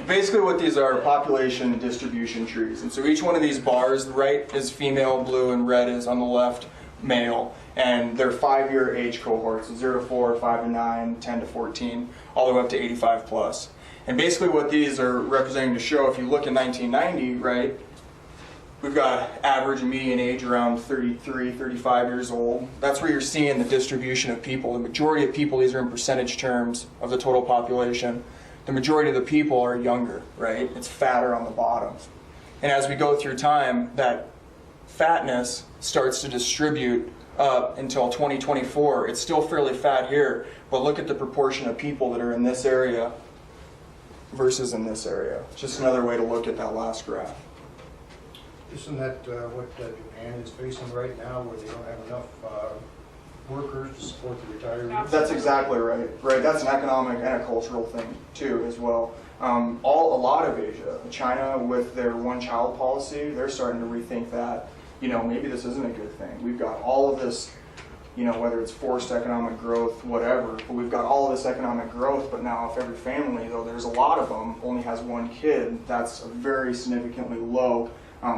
Basically what these are population distribution trees. And so each one of these bars, the right is female, blue, and red is on the left, male. And they're 5-year age cohorts, so 0 to 4, 5 to 9, 10 to 14, all the way up to 85 plus. And basically what these are representing to show, if you look in 1990, right, We've got average and median age around 33, 35 years old. That's where you're seeing the distribution of people. The majority of people, these are in percentage terms of the total population. The majority of the people are younger, right? It's fatter on the bottom. And as we go through time, that fatness starts to distribute up until 2024. It's still fairly fat here, but look at the proportion of people that are in this area versus in this area. Just another way to look at that last graph. Isn't that what Japan is facing right now, where they don't have enough workers to support the retirees? That's exactly right. Right. That's an economic and a cultural thing too, as well. A lot of Asia, China, with their one-child policy, they're starting to rethink that. Maybe this isn't a good thing. We've got all of this, whether it's forced economic growth, whatever. But we've got all of this economic growth. But now, if every family, though there's a lot of them, only has one kid, that's a very significantly low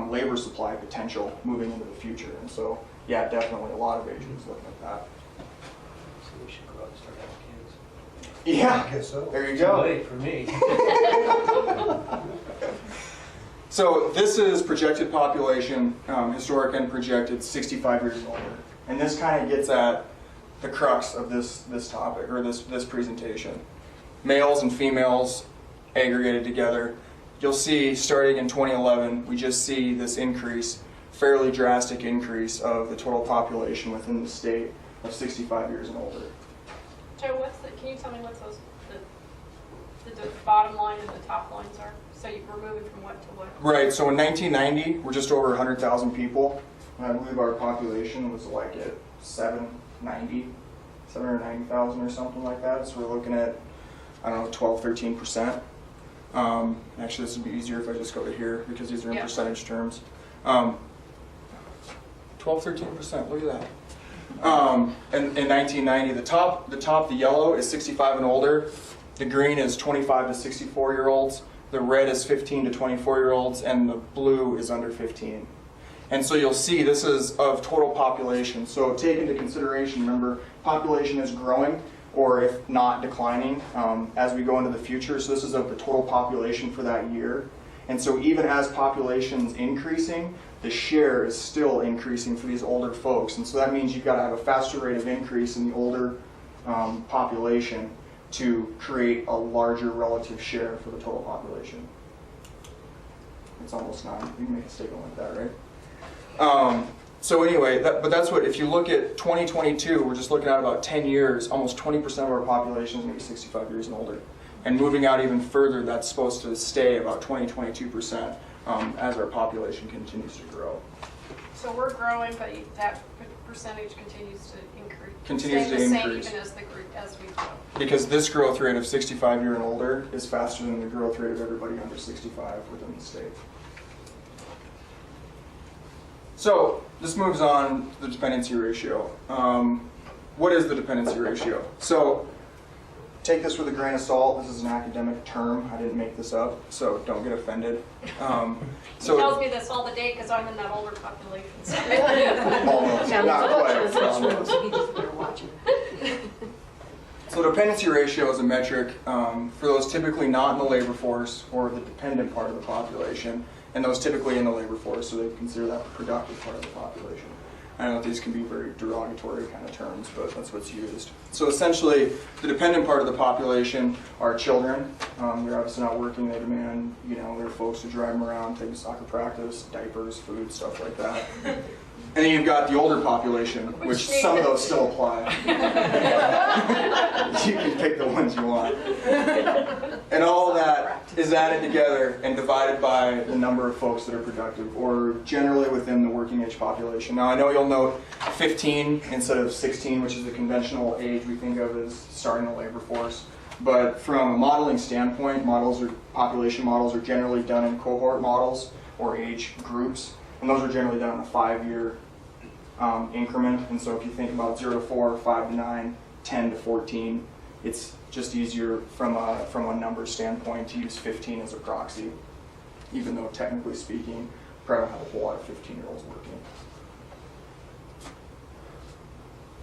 labor supply potential moving into the future. And so, yeah, definitely a lot of Asia is looking at that. So we should go out and start having kids. Yeah, I guess so. there you go. Too late for me. So this is projected population, historic and projected 65 years and older. And this kind of gets at the crux of this topic, or this presentation. Males and females aggregated together. You'll see, starting in 2011, we just see this increase, fairly drastic increase of the total population within the state of 65 years and older. Joe, can you tell me what the bottom line and the top lines are? So we're moving from what to what? Right, so in 1990, we're just over 100,000 people. And I believe our population was like at 790,000 or something like that. So we're looking at, 12, 13%. Actually, this would be easier if I just go to here, because these are in percentage terms. 12, 13%, look at that. In 1990, the top, the yellow is 65 and older. The green is 25 to 64-year-olds. The red is 15 to 24-year-olds, and the blue is under 15. And so you'll see this is of total population. So take into consideration, remember, population is growing, or if not declining, as we go into the future. So this is of the total population for that year. And so even as population's increasing, the share is still increasing for these older folks. And so that means you've got to have a faster rate of increase in the older population to create a larger relative share for the total population. It's almost 9. You can make a statement like that, right? So anyway, but that's what, if you look at 2022, we're just looking at about 10 years, almost 20% of our population is going to be 65 years and older. And moving out even further, that's supposed to stay about 22% as our population continues to grow. So we're growing, but that percentage continues to increase. Continues to the same increase. even as we grow. Because this growth rate of 65 year and older is faster than the growth rate of everybody under 65 within the state. So this moves on to the dependency ratio. What is the dependency ratio? So take this with a grain of salt. This is an academic term. I didn't make this up, so don't get offended. He tells me this all the day because I'm in that older population. Almost, not quite, but almost. So dependency ratio is a metric for those typically not in the labor force or the dependent part of the population, and those typically in the labor force, so they consider that the productive part of the population. I know that these can be very derogatory kind of terms, but that's what's used. So essentially, the dependent part of the population are children. They're obviously not working. They demand, their folks to drive them around, take them to soccer practice, diapers, food, stuff like that. And then you've got the older population, which some of those still apply. You can pick the ones you want. And all of that is added together and divided by the number of folks that are productive, or generally within the working age population. Now I know you'll note 15 instead of 16, which is the conventional age we think of as starting the labor force. But from a modeling standpoint, population models are generally done in cohort models or age groups. And those are generally done in a 5-year increment. And so if you think about 0 to 4, 5 to 9, 10 to 14, it's just easier from a number standpoint to use 15 as a proxy, even though technically speaking, probably don't have a whole lot of 15-year-olds working.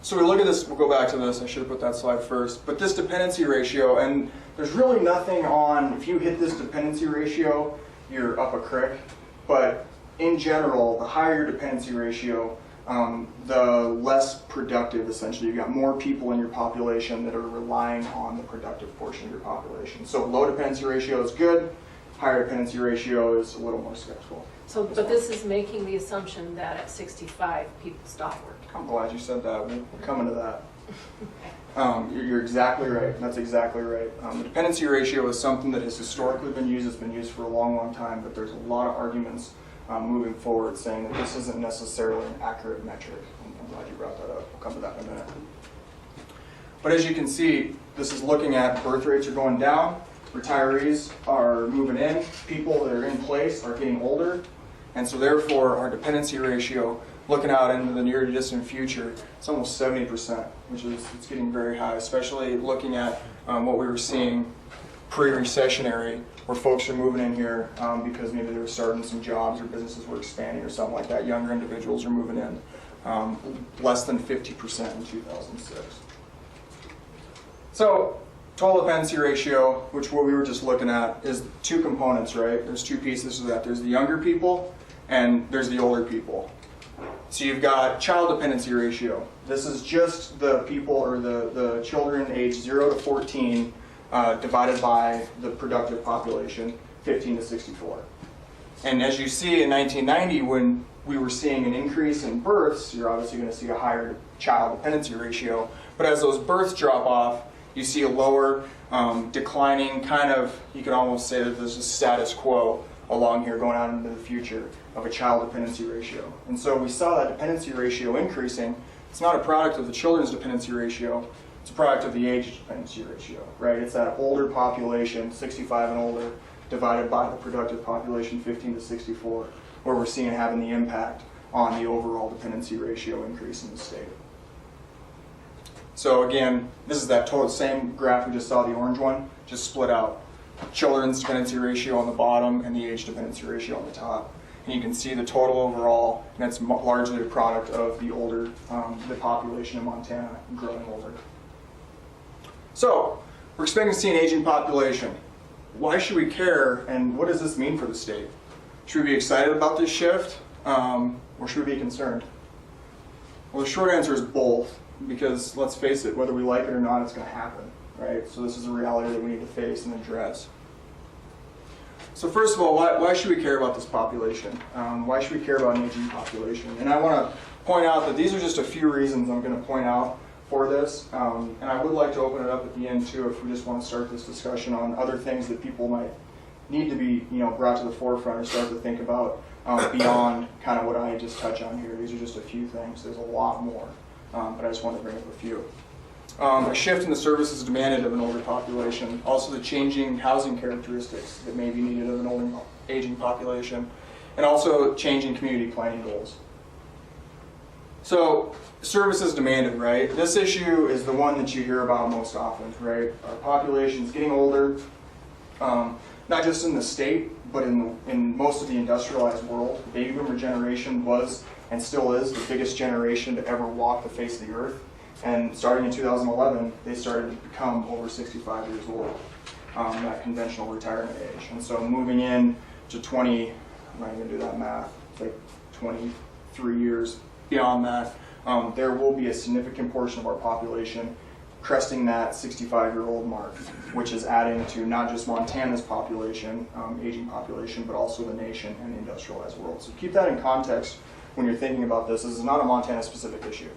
So we look at this, we'll go back to this, I should have put that slide first, but this dependency ratio, and there's really nothing on, if you hit this dependency ratio, you're up a creek, but in general, the higher your dependency ratio, the less productive, essentially. You've got more people in your population that are relying on the productive portion of your population. So low dependency ratio is good, higher dependency ratio is a little more skeptical. So, but this is making the assumption that at 65, people stop working. I'm glad you said that. We're coming to that. You're exactly right. That's exactly right. The dependency ratio is something that has historically been used. It's been used for a long, long time, but there's a lot of arguments moving forward saying that this isn't necessarily an accurate metric. I'm glad you brought that up. We'll come to that in a minute. But as you can see, this is looking at birth rates are going down, retirees are moving in, people that are in place are getting older, and so therefore our dependency ratio, looking out into the near to distant future, it's almost 70%, which is it's getting very high, especially looking at what we were seeing pre-recessionary, where folks are moving in here because maybe they were starting some jobs or businesses were expanding or something like that. Younger individuals are moving in. Less than 50% in 2006. So total dependency ratio, which what we were just looking at, is two components, right? There's two pieces to that. There's the younger people and there's the older people. So you've got child dependency ratio. This is just the people or the children aged 0 to 14 divided by the productive population, 15 to 64. And as you see in 1990, when we were seeing an increase in births, you're obviously going to see a higher child dependency ratio. But as those births drop off, you see a lower, declining kind of, you could almost say that there's a status quo along here going on into the future of a child dependency ratio. And so we saw that dependency ratio increasing. It's not a product of the children's dependency ratio, it's a product of the age dependency ratio, right? It's that older population, 65 and older, divided by the productive population, 15 to 64, where we're seeing having the impact on the overall dependency ratio increase in the state. So again, this is that total same graph we just saw, the orange one, just split out. Children's dependency ratio on the bottom and the age dependency ratio on the top. And you can see the total overall, and that's largely a product of the older, the population in Montana growing older. So, we're expecting to see an aging population. Why should we care, and what does this mean for the state? Should we be excited about this shift, or should we be concerned? Well, the short answer is both, because let's face it, whether we like it or not, it's going to happen, right? So this is a reality that we need to face and address. So first of all, why should we care about this population? Why should we care about an aging population? And I want to point out that these are just a few reasons I'm going to point out for this. And I would like to open it up at the end too, if we just want to start this discussion on other things that people might need to be, brought to the forefront or start to think about beyond kind of what I just touched on here. These are just a few things. There's a lot more, but I just want to bring up a few. A shift in the services demanded of an older population, also the changing housing characteristics that may be needed of an older aging population, and also changing community planning goals. So, services demanded, right? This issue is the one that you hear about most often, right? Our population is getting older, not just in the state, but in most of the industrialized world. The baby boomer generation was and still is the biggest generation to ever walk the face of the earth. And starting in 2011, they started to become over 65 years old, that conventional retirement age. And so moving in to I'm not even going to do that math, it's like 23 years beyond that, there will be a significant portion of our population cresting that 65-year-old mark, which is adding to not just Montana's population, aging population, but also the nation and the industrialized world. So keep that in context when you're thinking about this. This is not a Montana-specific issue.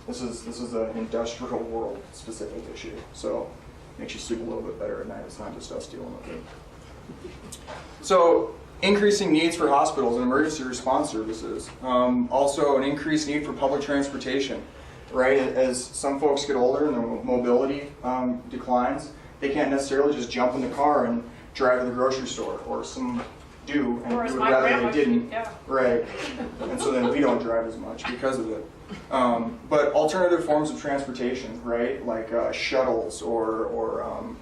This is an industrial world specific issue. So it makes you sleep a little bit better at night. It's not just us dealing with it. So increasing needs for hospitals and emergency response services. Also an increased need for public transportation, right? As some folks get older and their mobility declines, they can't necessarily just jump in the car and drive to the grocery store, or some do and do it rather they didn't. Yeah. Right. And so then we don't drive as much because of it. But alternative forms of transportation, right, like shuttles or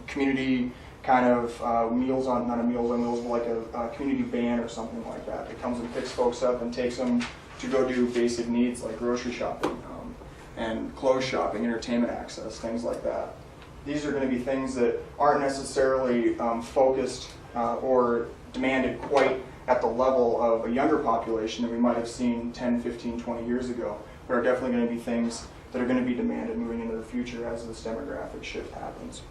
community kind of meals on, not a Meals on Wheels, but like a community van or something like that. It comes and picks folks up and takes them to go do basic needs like grocery shopping and clothes shopping, entertainment access, things like that. These are going to be things that aren't necessarily focused or demanded quite at the level of a younger population that we might have seen 10, 15, 20 years ago. There are definitely going to be things that are going to be demanded moving into the future as this demographic shift happens.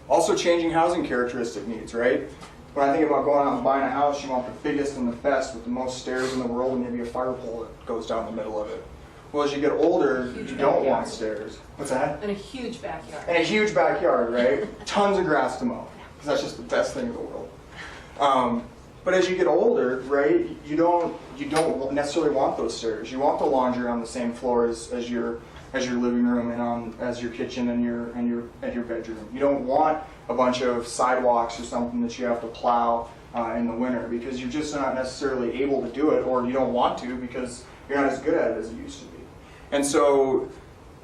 Also changing housing characteristic needs, right? When I think about going out and buying a house, you want the biggest and the best with the most stairs in the world and maybe a fire pole that goes down the middle of it. Well, as you get older, you don't want stairs. What's that? And a huge backyard. And a huge backyard, right? Tons of grass to mow, because that's just the best thing in the world. But as you get older, right, you don't necessarily want those stairs. You want the laundry on the same floor as your living room and as your kitchen and your bedroom. You don't want a bunch of sidewalks or something that you have to plow in the winter, because you're just not necessarily able to do it, or you don't want to because you're not as good at it as you used to be. And so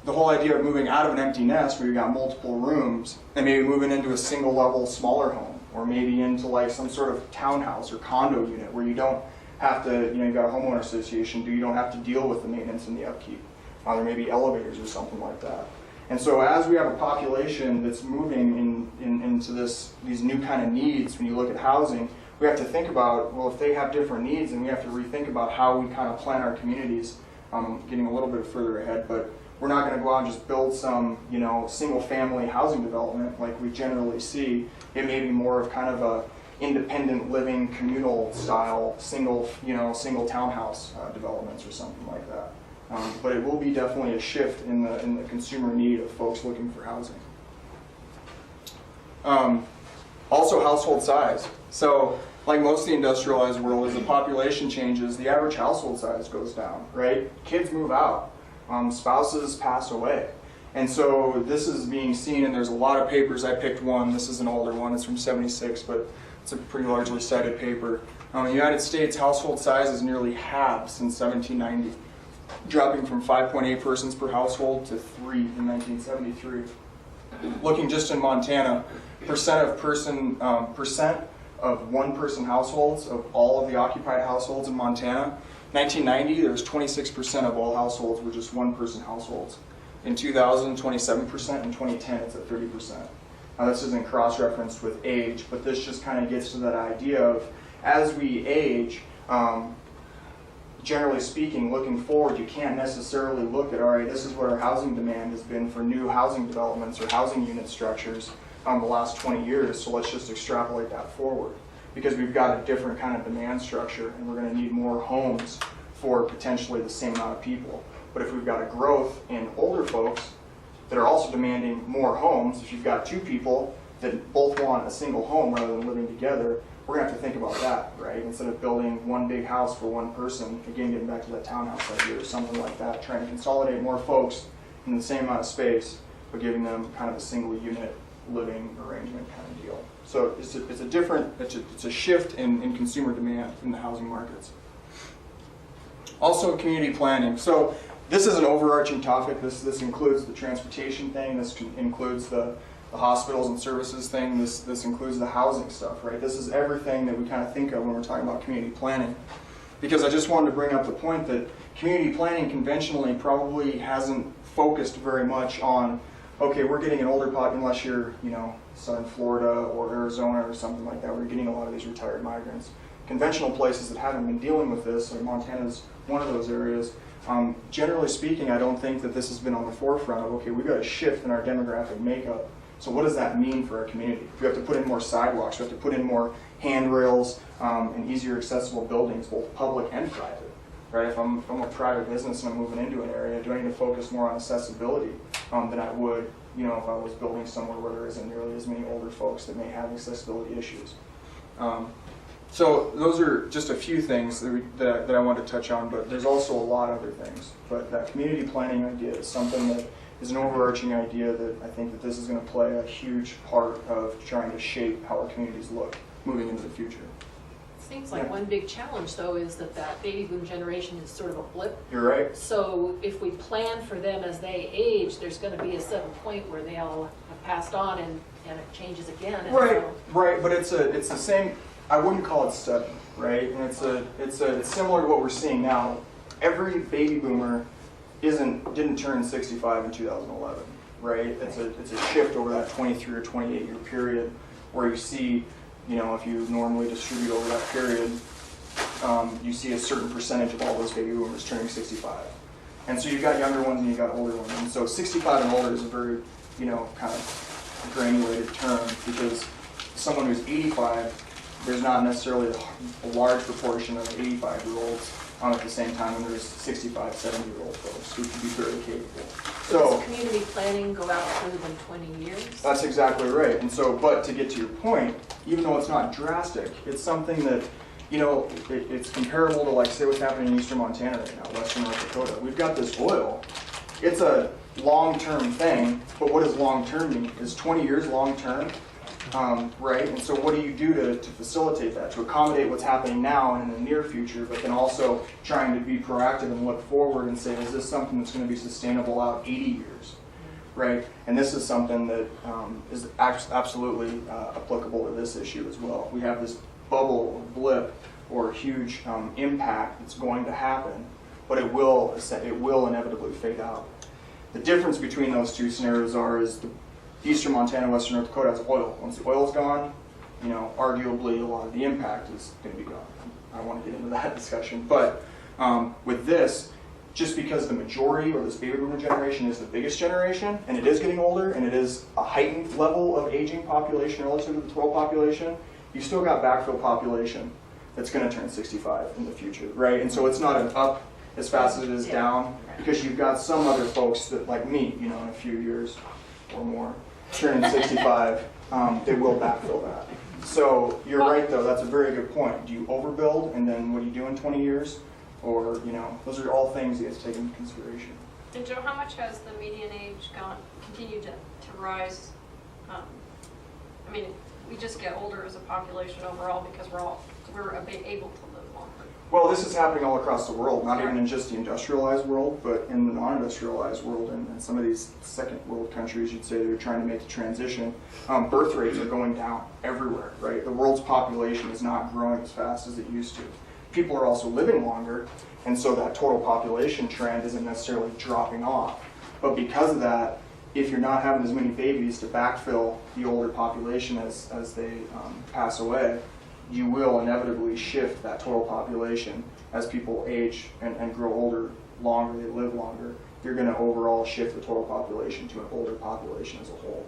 the whole idea of moving out of an empty nest where you've got multiple rooms and maybe moving into a single level smaller home, or maybe into like some sort of townhouse or condo unit where you don't have to, you've got a homeowner association, you don't have to deal with the maintenance and the upkeep. There may be elevators or something like that. And so as we have a population that's moving into these new kind of needs, when you look at housing, we have to think about, well, if they have different needs, then we have to rethink about how we kind of plan our communities. Getting a little bit further ahead, but we're not going to go out and just build some, single-family housing development like we generally see. It may be more of kind of a independent living, communal style, single townhouse developments or something like that. But it will be definitely a shift in the consumer need of folks looking for housing. Also, household size. So, like most of the industrialized world, as the population changes, the average household size goes down, right? Kids move out, spouses pass away. And so this is being seen, and there's a lot of papers. I picked one. This is an older one. It's from '76, but it's a pretty largely cited paper. In the United States, household size has nearly halved since 1790, dropping from 5.8 persons per household to 3 in 1973. Looking just in Montana, percent of one-person households of all of the occupied households in Montana. 1990, there was 26% of all households were just one-person households. In 2000, 27%. In 2010, it's at 30%. Now, this isn't cross-referenced with age, but this just kind of gets to that idea of, as we age, generally speaking, looking forward, you can't necessarily look at, all right, this is what our housing demand has been for new housing developments or housing unit structures the last 20 years, so let's just extrapolate that forward. Because we've got a different kind of demand structure, and we're going to need more homes for potentially the same amount of people. But if we've got a growth in older folks that are also demanding more homes, if you've got two people that both want a single home rather than living together, we're going to have to think about that, right? Instead of building one big house for one person, again, getting back to that townhouse idea or something like that, trying to consolidate more folks in the same amount of space, but giving them kind of a single unit living arrangement kind of deal. So it's a shift in consumer demand in the housing markets. Also, community planning. So this is an overarching topic. This includes the transportation thing. This includes the hospitals and services thing. This includes the housing stuff, right? This is everything that we kind of think of when we're talking about community planning. Because I just wanted to bring up the point that community planning conventionally probably hasn't focused very much on, okay, we're getting an older population, unless you're, southern Florida or Arizona or something like that, where you're getting a lot of these retired migrants. Conventional places that haven't been dealing with this, like Montana's one of those areas, generally speaking, I don't think that this has been on the forefront of, okay, we've got a shift in our demographic makeup. So what does that mean for our community? We have to put in more sidewalks, we have to put in more handrails and easier accessible buildings, both public and private. Right? If I'm a private business and I'm moving into an area, do I need to focus more on accessibility than I would, if I was building somewhere where there isn't nearly as many older folks that may have accessibility issues. So those are just a few things that I want to touch on, but there's also a lot of other things. But that community planning idea is something that is an overarching idea that I think that this is going to play a huge part of trying to shape how our communities look moving into the future. Seems like one big challenge, though, is that baby boom generation is sort of a blip. You're right. So if we plan for them as they age, there's going to be a sudden point where they all have passed on and it changes again. And right, right. But it's the same. I wouldn't call it sudden, right? And it's similar to what we're seeing now. Every baby boomer didn't turn 65 in 2011, right? It's a shift over that 23 or 28 year period where you see you know, if you normally distribute over that period, you see a certain percentage of all those baby boomers turning 65. And so you've got younger ones and you've got older ones. And so 65 and older is a very, you know, kind of granulated term, because someone who's 85, there's not necessarily a large proportion of 85-year-olds at the same time, and there's 65, 70-year-old folks who can be very capable. So does community planning go out further than 20 years? That's exactly right. And so, but to get to your point, even though it's not drastic, it's something that, you know, it's comparable to, like, say what's happening in eastern Montana right now, western North Dakota. We've got this oil. It's a long-term thing, but what does long-term mean? Is 20 years long-term? Right? And so what do you do to facilitate that, to accommodate what's happening now and in the near future, but then also trying to be proactive and look forward and say, is this something that's going to be sustainable out 80 years? Right? And this is something that is absolutely applicable to this issue as well. We have this bubble or blip or huge impact that's going to happen, but it will inevitably fade out. The difference between those two scenarios is the eastern Montana, western North Dakota has oil. Once the oil's gone, you know, arguably a lot of the impact is going to be gone. I don't want to get into that discussion, but with this, just because the majority or this baby boomer generation is the biggest generation, and it is getting older, and it is a heightened level of aging population relative to the total population, you still got backfill population that's going to turn 65 in the future, right? And so it's not an up as fast as it is down, because you've got some other folks that, like me, you know, in a few years or more, turning 65, they will backfill that. So you're right, though. That's a very good point. Do you overbuild, and then what do you do in 20 years? Or, you know, those are all things you have to take into consideration. And Joe, how much has the median age continued to rise? I mean, we just get older as a population overall because we're able to live longer. Well, this is happening all across the world, not even in just the industrialized world, but in the non-industrialized world, and some of these second world countries, you'd say, that are trying to make the transition. Birth rates are going down everywhere, right? The world's population is not growing as fast as it used to. People are also living longer, and so that total population trend isn't necessarily dropping off. But because of that, if you're not having as many babies to backfill the older population as they pass away, you will inevitably shift that total population as people age and grow older longer, they live longer. You're going to overall shift the total population to an older population as a whole.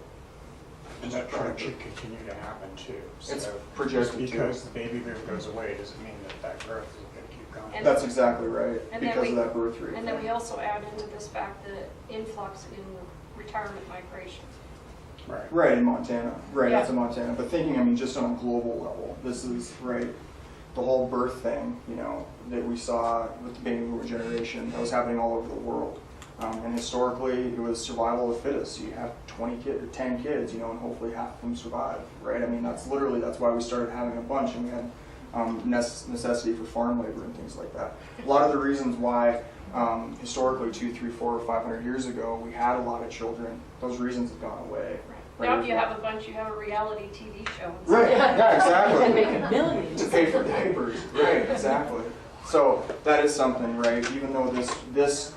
And that trend should continue to happen too. It's So projected just to. because the baby boom goes away doesn't mean that growth is going to keep going. And That's exactly right, and because of that birth rate. And then we also add into this fact the influx in retirement migration. Right. Right, in Montana. Right, Yeah. that's in Montana. But thinking, I mean, just on a global level, this is, right, the whole birth thing, you know, that we saw with the baby boomer generation, that was happening all over the world. And historically, it was survival of the fittest. So you have 20 kids or 10 kids, you know, and hopefully half of them survive, right? I mean, that's why we started having a bunch, and we had necessity for farm labor and things like that. A lot of the reasons why historically 200, 300, 400, or 500 years ago we had a lot of children, those reasons have gone away. Right? Now if you have a bunch, you have a reality TV show. Right, yeah, exactly. And make millions. To pay for diapers, right, exactly. So that is something, right? Even though this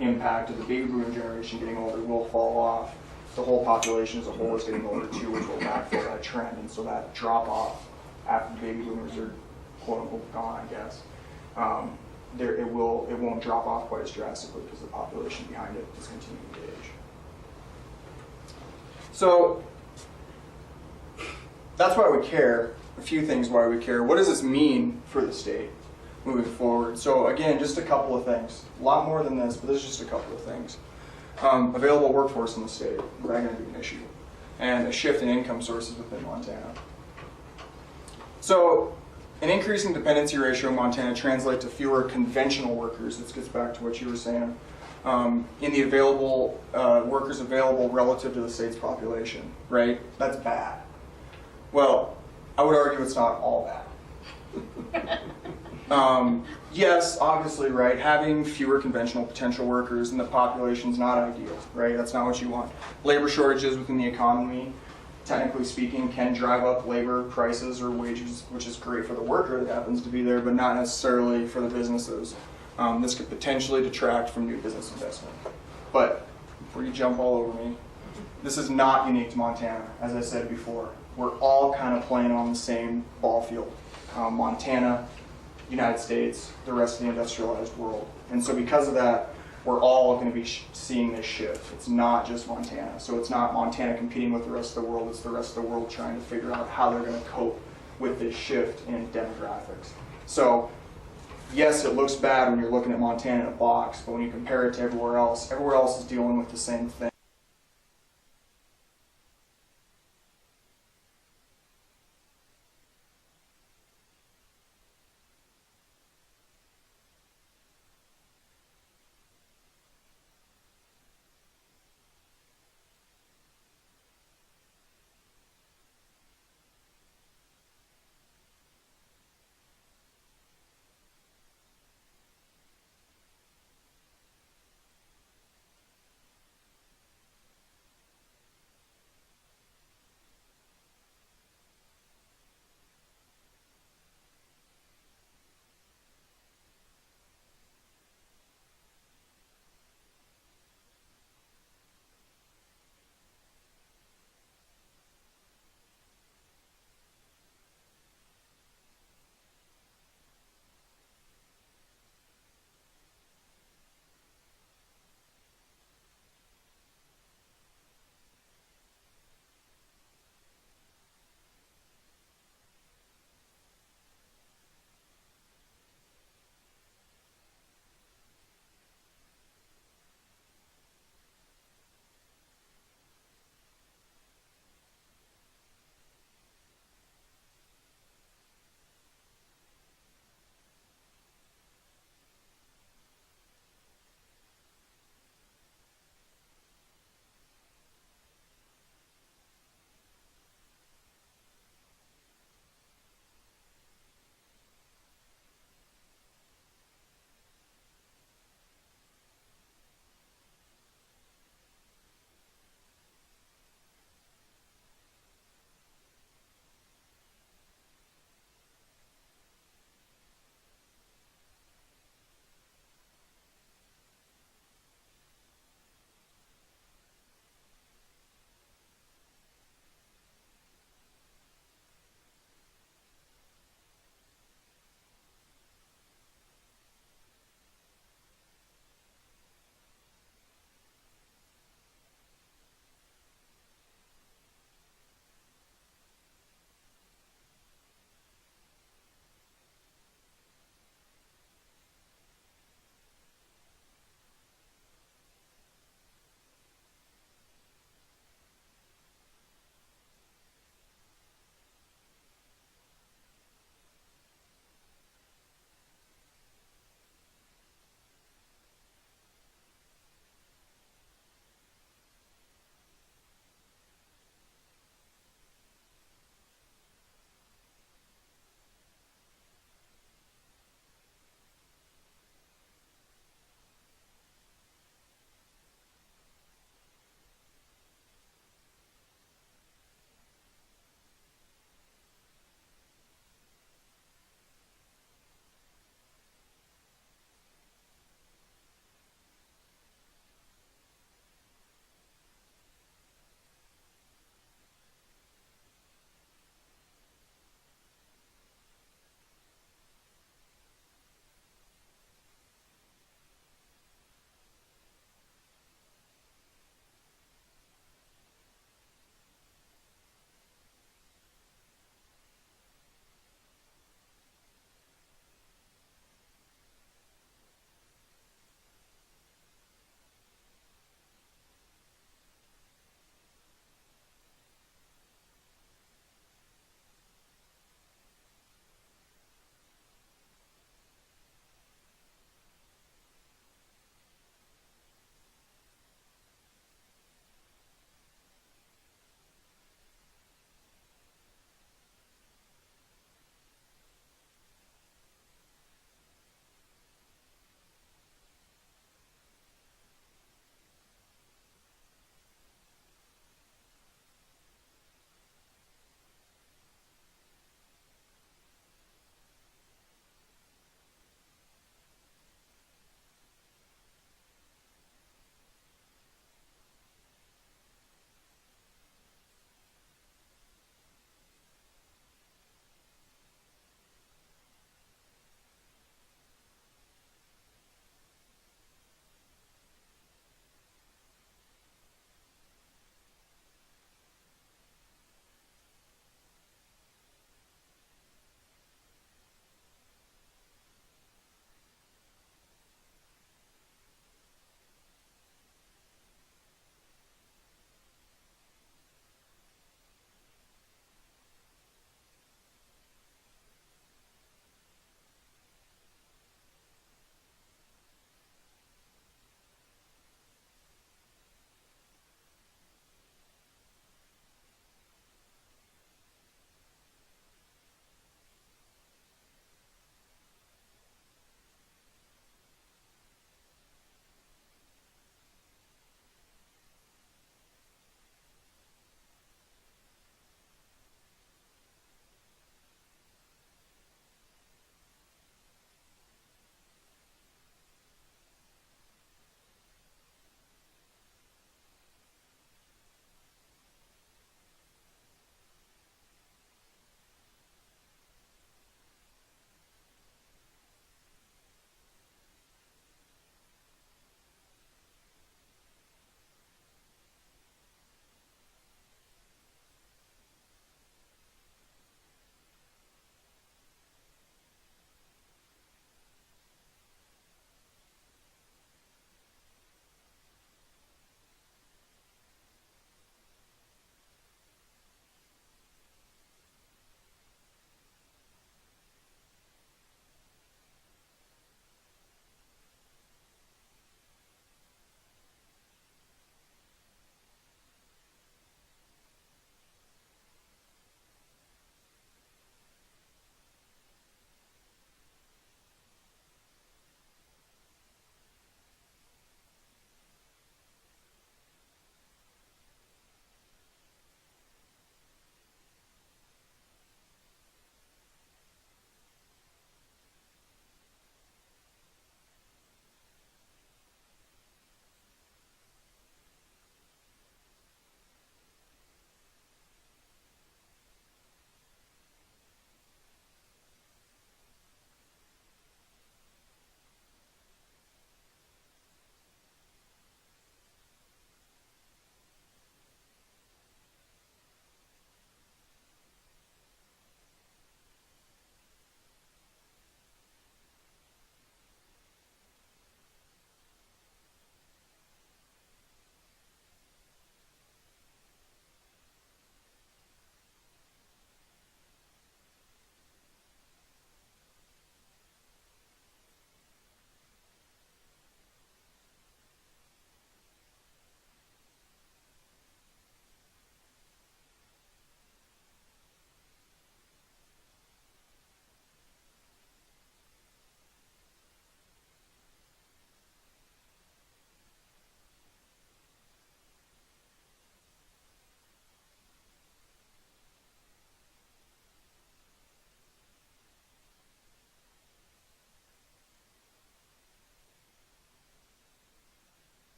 impact of the baby boomer generation getting older will fall off, the whole population as a whole is getting older too, which will backfill that trend. And so that drop off after the baby boomers are quote unquote gone, I guess, it won't drop off quite as drastically because the population behind it is continuing to age. So that's why we care. A few things why we care. What does this mean for the state moving forward? So again, just a couple of things. A lot more than this, but there's just a couple of things. Available workforce in the state, that's going to be an issue. And a shift in income sources within Montana. So an increasing dependency ratio in Montana translates to fewer conventional workers. This gets back to what you were saying. In the available workers available relative to the state's population, right? That's bad. Well, I would argue it's not all bad. Yes, obviously, right, having fewer conventional potential workers in the population is not ideal, right? That's not what you want. Labor shortages within the economy, technically speaking, can drive up labor prices or wages, which is great for the worker that happens to be there, but not necessarily for the businesses. This could potentially detract from new business investment. But before you jump all over me, this is not unique to Montana. As I said before, we're all kind of playing on the same ball field. Montana, United States, the rest of the industrialized world. And so because of that, we're all going to be seeing this shift. It's not just Montana. So it's not Montana competing with the rest of the world, it's the rest of the world trying to figure out how they're going to cope with this shift in demographics. So yes, it looks bad when you're looking at Montana in a box, but when you compare it to everywhere else is dealing with the same thing.